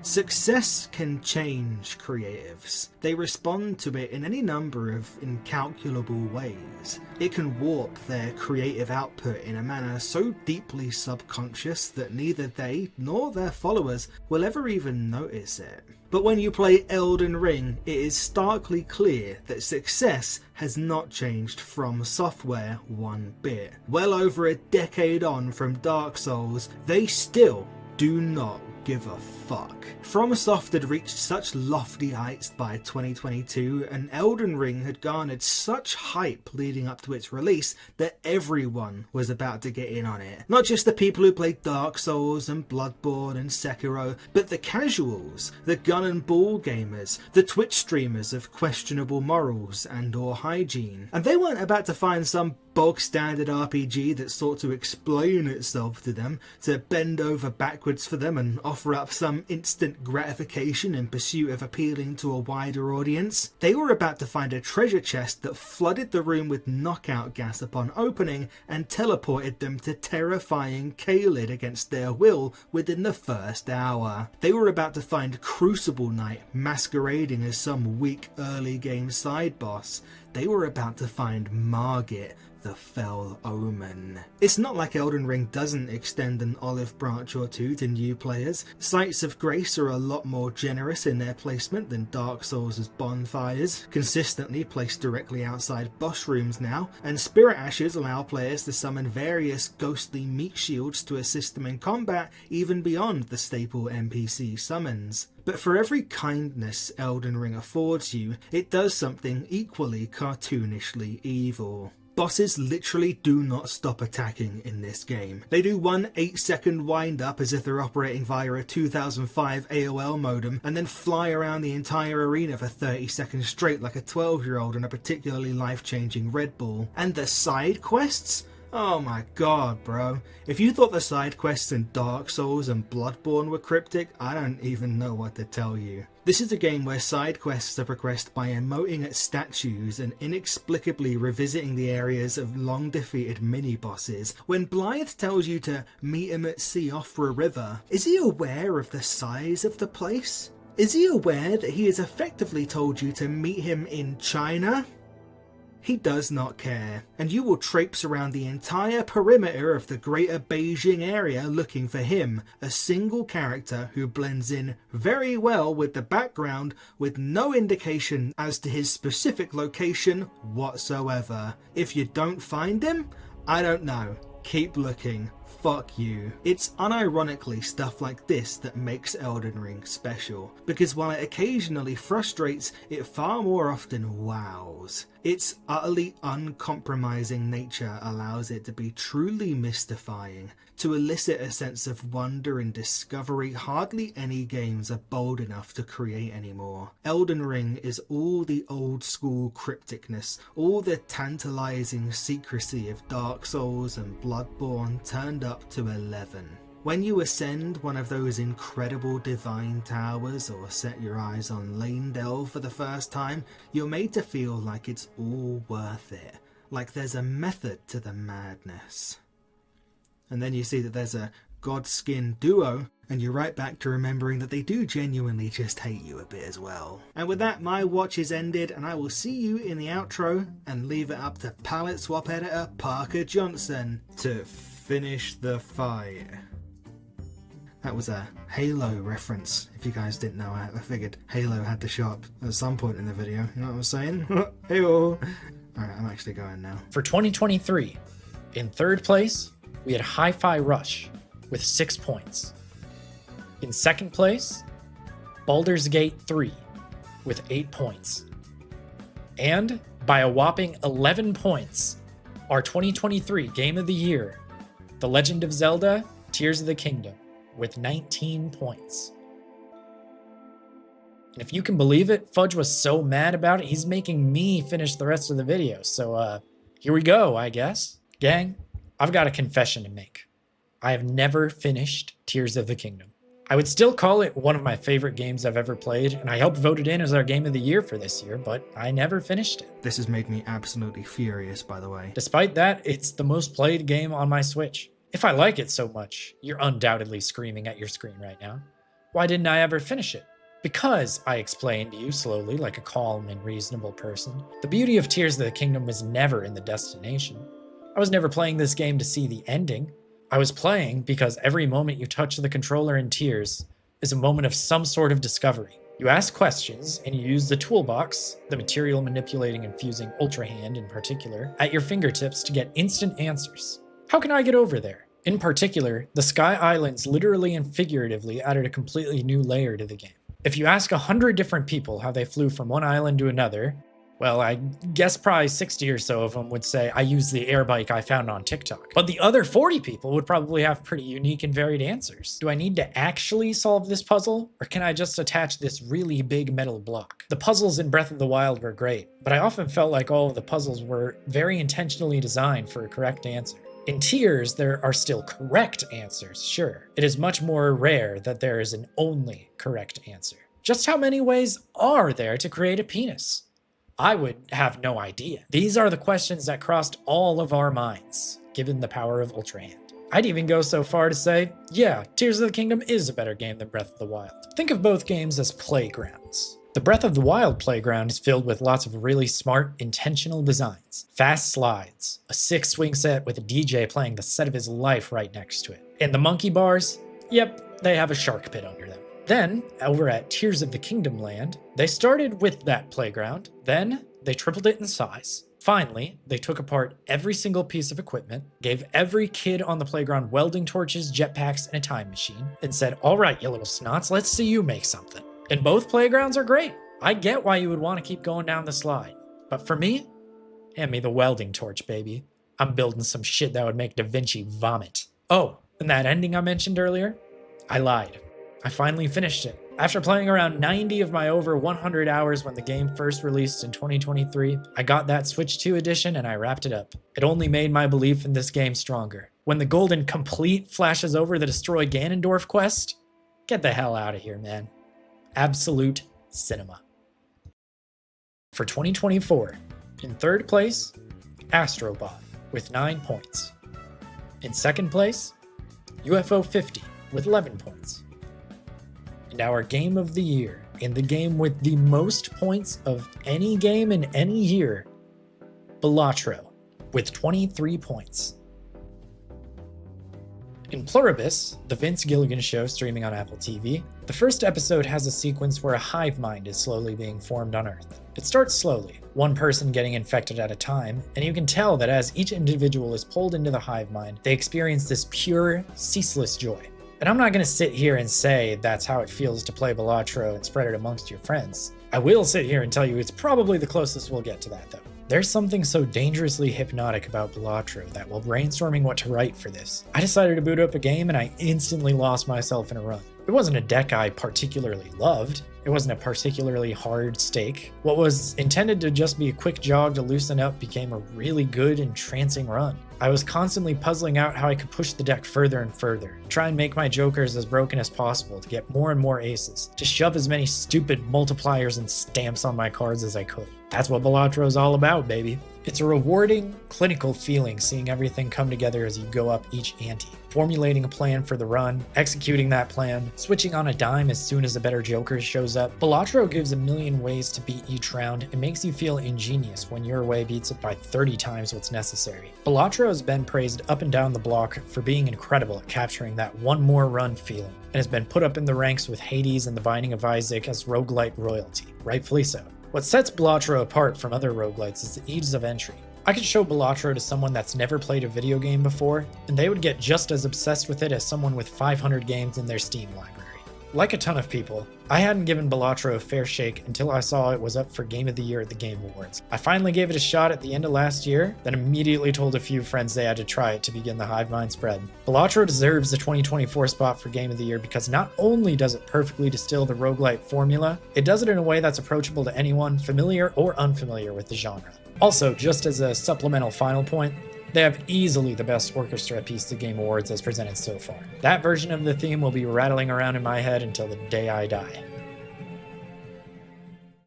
Success can change creatives. They respond to it in any number of incalculable ways. It can warp their creative output in a manner so deeply subconscious that neither they nor their followers will ever even notice it. But when you play Elden Ring, it is starkly clear that success has not changed from Software one bit. Well over a decade on from Dark Souls, they still do not give a fuck. FromSoft had reached such lofty heights by 2022, and Elden Ring had garnered such hype leading up to its release that everyone was about to get in on it. Not just the people who played Dark Souls and Bloodborne and Sekiro, but the casuals, the gun and ball gamers, the Twitch streamers of questionable morals and or hygiene. And they weren't about to find some bog standard RPG that sought to explain itself to them, to bend over backwards for them and offer up some instant gratification in pursuit of appealing to a wider audience. They were about to find a treasure chest that flooded the room with knockout gas upon opening and teleported them to terrifying Caelid against their will within the first hour. They were about to find Crucible Knight masquerading as some weak early game side boss. They were about to find Margit, the Fell Omen. It's not like Elden Ring doesn't extend an olive branch or two to new players. Sites of Grace are a lot more generous in their placement than Dark Souls' bonfires, consistently placed directly outside boss rooms now, and Spirit Ashes allow players to summon various ghostly meat shields to assist them in combat, even beyond the staple NPC summons. But for every kindness Elden Ring affords you, it does something equally cartoonishly evil. Bosses literally do not stop attacking in this game. They do one 8-second wind up as if they're operating via a 2005 AOL modem, and then fly around the entire arena for 30 seconds straight like a 12-year-old on a particularly life-changing Red Bull. And the side quests? Oh my god, bro. If you thought the side quests in Dark Souls and Bloodborne were cryptic, I don't even know what to tell you. This is a game where side quests are progressed by emoting at statues and inexplicably revisiting the areas of long defeated mini-bosses. When Blythe tells you to meet him at sea off for a river, is he aware of the size of the place? Is he aware that he has effectively told you to meet him in China? He does not care, and you will traipse around the entire perimeter of the greater Beijing area looking for him, a single character who blends in very well with the background with no indication as to his specific location whatsoever. If you don't find him, I don't know. Keep looking. Fuck you. It's unironically stuff like this that makes Elden Ring special, because while it occasionally frustrates, it far more often wows. Its utterly uncompromising nature allows it to be truly mystifying, to elicit a sense of wonder and discovery hardly any games are bold enough to create anymore. Elden Ring is all the old school crypticness, all the tantalizing secrecy of Dark Souls and Bloodborne turned up to 11. When you ascend one of those incredible divine towers or set your eyes on Leyndell for the first time, you're made to feel like it's all worth it, like there's a method to the madness. And then you see that there's a Godskin duo, and you're right back to remembering that they do genuinely just hate you a bit as well. And with that, my watch is ended, and I will see you in the outro, and leave it up to palette swap editor Parker Johnson to finish the fight. That was a Halo reference, if you guys didn't know. I figured Halo had to show up at some point in the video, you know what I'm saying? Hey-oh. Alright, I'm actually going now. For 2023, in third place, we had Hi-Fi Rush with 6 points. In second place, Baldur's Gate 3 with 8 points. And by a whopping 11 points, our 2023 Game of the Year, The Legend of Zelda: Tears of the Kingdom, with 19 points. And if you can believe it, Fudj was so mad about it, he's making me finish the rest of the video. So here we go, I guess. Gang, I've got a confession to make. I have never finished Tears of the Kingdom. I would still call it one of my favorite games I've ever played, and I helped vote it in as our Game of the Year for this year, but I never finished it. This has made me absolutely furious, by the way. Despite that, it's the most played game on my Switch. If I like it so much, you're undoubtedly screaming at your screen right now. Why didn't I ever finish it? Because, I explained to you slowly like a calm and reasonable person, the beauty of Tears of the Kingdom was never in the destination. I was never playing this game to see the ending. I was playing because every moment you touch the controller in Tears is a moment of some sort of discovery. You ask questions and you use the toolbox, the material manipulating and fusing Ultra Hand in particular, at your fingertips to get instant answers. How can I get over there? In particular, the Sky Islands literally and figuratively added a completely new layer to the game. If you ask 100 different people how they flew from one island to another, well, I guess probably 60 or so of them would say, I used the air bike I found on TikTok. But the other 40 people would probably have pretty unique and varied answers. Do I need to actually solve this puzzle, or can I just attach this really big metal block? The puzzles in Breath of the Wild were great, but I often felt like all of the puzzles were very intentionally designed for a correct answer. In Tears, there are still correct answers, sure. It is much more rare that there is an only correct answer. Just how many ways are there to create a penis? I would have no idea. These are the questions that crossed all of our minds, given the power of Ultra Hand. I'd even go so far to say, yeah, Tears of the Kingdom is a better game than Breath of the Wild. Think of both games as playgrounds. The Breath of the Wild playground is filled with lots of really smart, intentional designs. Fast slides, a sick swing set with a DJ playing the set of his life right next to it. And the monkey bars? Yep, they have a shark pit under them. Then, over at Tears of the Kingdom Land, they started with that playground, then they tripled it in size. Finally, they took apart every single piece of equipment, gave every kid on the playground welding torches, jetpacks, and a time machine, and said, all right, you little snots, let's see you make something. And both playgrounds are great. I get why you would want to keep going down the slide. But for me, Hand me the welding torch, baby. I'm building some shit that would make Da Vinci vomit. Oh, and that ending I mentioned earlier? I lied. I finally finished it. After playing around 90 of my over 100 hours when the game first released in 2023, I got that Switch 2 edition and I wrapped it up. It only made my belief in this game stronger. When the golden complete flashes over the Destroy Ganondorf quest, get the hell out of here, man. Absolute cinema. For 2024, in third place, Astrobot with 9 points. In second place, UFO 50 with 11 points. And our game of the year, in the game with the most points of any game in any year, Balatro with 23 points. In Pluribus, the Vince Gilligan show streaming on Apple TV, the first episode has a sequence where a hive mind is slowly being formed on Earth. It starts slowly, one person getting infected at a time, and you can tell that as each individual is pulled into the hive mind, they experience this pure, ceaseless joy. And I'm not going to sit here and say that's how it feels to play Balatro and spread it amongst your friends. I will sit here and tell you it's probably the closest we'll get to that, though. There's something so dangerously hypnotic about Balatro that while brainstorming what to write for this, I decided to boot up a game and I instantly lost myself in a run. It wasn't a deck I particularly loved. It wasn't a particularly hard stake. What was intended to just be a quick jog to loosen up became a really good, entrancing run. I was constantly puzzling out how I could push the deck further and further, try and make my jokers as broken as possible to get more and more aces, to shove as many stupid multipliers and stamps on my cards as I could. That's what Balatro's all about, baby. It's a rewarding, clinical feeling seeing everything come together as you go up each ante. Formulating a plan for the run, executing that plan, switching on a dime as soon as a better joker shows up. Balatro gives a million ways to beat each round and makes you feel ingenious when your way beats it by 30 times what's necessary. Balatro has been praised up and down the block for being incredible at capturing that one more run feeling, and has been put up in the ranks with Hades and The Binding of Isaac as roguelite royalty, rightfully so. What sets Balatro apart from other roguelites is the ease of entry. I could show Balatro to someone that's never played a video game before, and they would get just as obsessed with it as someone with 500 games in their Steam library. Like a ton of people, I hadn't given Balatro a fair shake until I saw it was up for Game of the Year at the Game Awards. I finally gave it a shot at the end of last year, then immediately told a few friends they had to try it to begin the hive mind spread. Balatro deserves the 2024 spot for Game of the Year because not only does it perfectly distill the roguelite formula, it does it in a way that's approachable to anyone familiar or unfamiliar with the genre. Also, just as a supplemental final point, they have easily the best orchestra piece the Game Awards has presented so far. That version of the theme will be rattling around in my head until the day I die.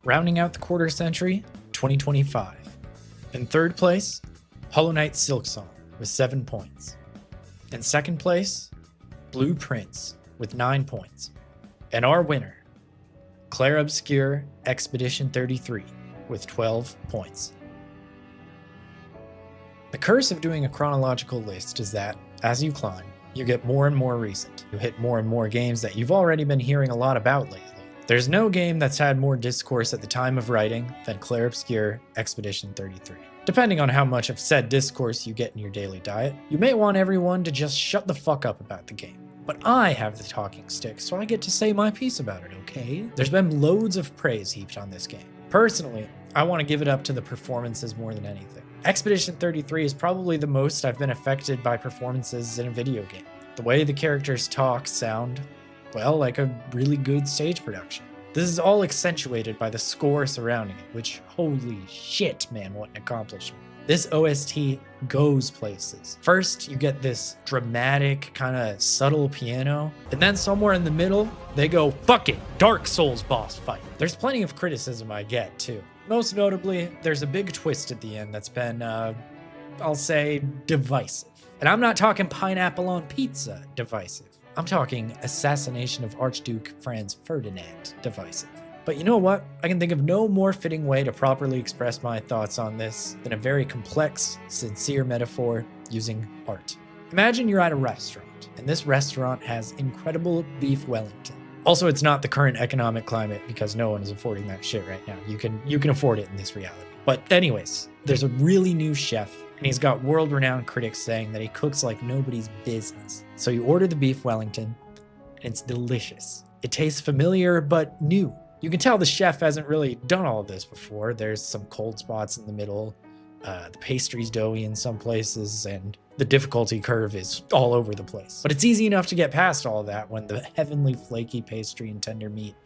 Rounding out the quarter century, 2025. In third place, Hollow Knight Silksong with 7 points. In second place, Blue Prince with 9 points. And our winner, Clair Obscur Expedition 33 with 12 points. The curse of doing a chronological list is that, as you climb, you get more and more recent. You hit more and more games that you've already been hearing a lot about lately. There's no game that's had more discourse at the time of writing than Clair Obscur Expedition 33. Depending on how much of said discourse you get in your daily diet, you may want everyone to just shut the fuck up about the game. But I have the talking stick, so I get to say my piece about it, okay? There's been loads of praise heaped on this game. Personally, I want to give it up to the performances more than anything. Expedition 33 is probably the most I've been affected by performances in a video game. The way the characters talk sound, well, like a really good stage production. This is all accentuated by the score surrounding it, which, holy shit, man, what an accomplishment. This OST goes places. First, you get this dramatic, kind of subtle piano, and then somewhere in the middle, they go, fuck it, Dark Souls boss fight. There's plenty of criticism I get, too. Most notably, there's a big twist at the end that's been, I'll say, divisive. And I'm not talking pineapple on pizza divisive. I'm talking assassination of Archduke Franz Ferdinand divisive. But you know what? I can think of no more fitting way to properly express my thoughts on this than a very complex, sincere metaphor using art. Imagine you're at a restaurant, and this restaurant has incredible beef Wellington. Also, it's not the current economic climate because no one is affording that shit right now. You can afford it in this reality. But anyways, there's a really new chef, and he's got world-renowned critics saying that he cooks like nobody's business. So you order the beef Wellington, and it's delicious. It tastes familiar, but new. You can tell the chef hasn't really done all of this before. There's some cold spots in the middle, The pastry's doughy in some places, and the difficulty curve is all over the place. But it's easy enough to get past all that when the heavenly flaky pastry and tender meat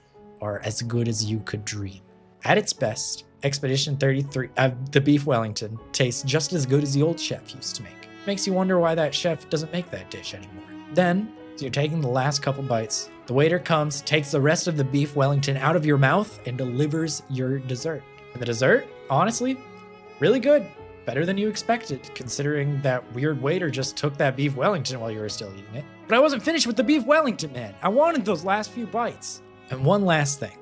are as good as you could dream. At its best, Expedition 33, the beef Wellington, tastes just as good as the old chef used to make. Makes you wonder why that chef doesn't make that dish anymore. Then, as you're taking the last couple bites, the waiter comes, takes the rest of the beef Wellington out of your mouth, and delivers your dessert. And the dessert, honestly, really good. Better than you expected, considering that weird waiter just took that beef Wellington while you were still eating it. But I wasn't finished with the beef Wellington, man. I wanted those last few bites. And one last thing.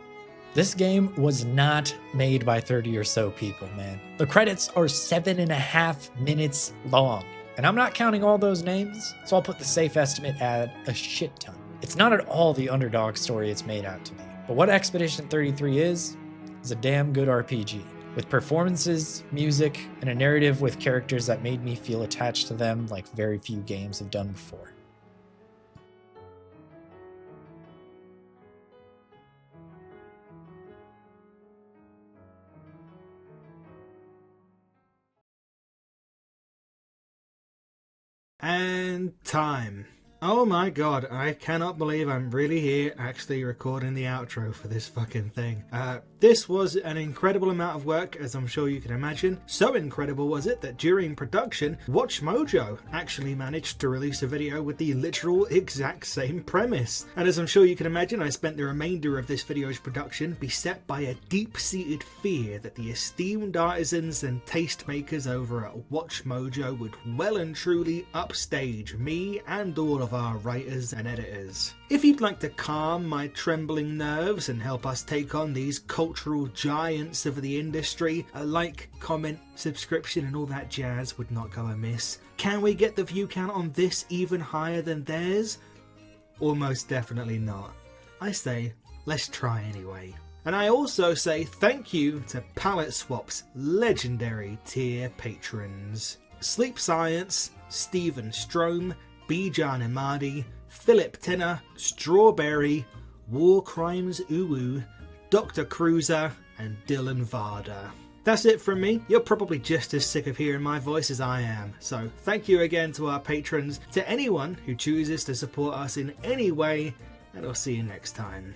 This game was not made by 30 or so people, man. The credits are 7.5 minutes long. And I'm not counting all those names, so I'll put the safe estimate at a shit ton. It's not at all the underdog story it's made out to be. But what Expedition 33 is a damn good RPG. With performances, music, and a narrative with characters that made me feel attached to them like very few games have done before. And time. Oh my god, I cannot believe I'm really here actually recording the outro for this fucking thing. This was an incredible amount of work, as I'm sure you can imagine. So incredible was it that during production, WatchMojo actually managed to release a video with the literal exact same premise. And as I'm sure you can imagine, I spent the remainder of this video's production beset by a deep-seated fear that the esteemed artisans and tastemakers over at WatchMojo would well and truly upstage me and all of our writers and editors. If you'd like to calm my trembling nerves and help us take on these cultural giants of the industry, a like, comment, subscription and all that jazz would not go amiss. Can we get the view count on this even higher than theirs? Almost definitely not. I say, let's try anyway. And I also say thank you to Palette Swap's legendary tier patrons. Sleep Science, Stephen Strome, Bijan Imadi, Philip Tenner, Strawberry, War Crimes Uwu, Dr. Cruiser, and Dylan Varda. That's it from me. You're probably just as sick of hearing my voice as I am, so thank you again to our patrons, to anyone who chooses to support us in any way, and I'll see you next time.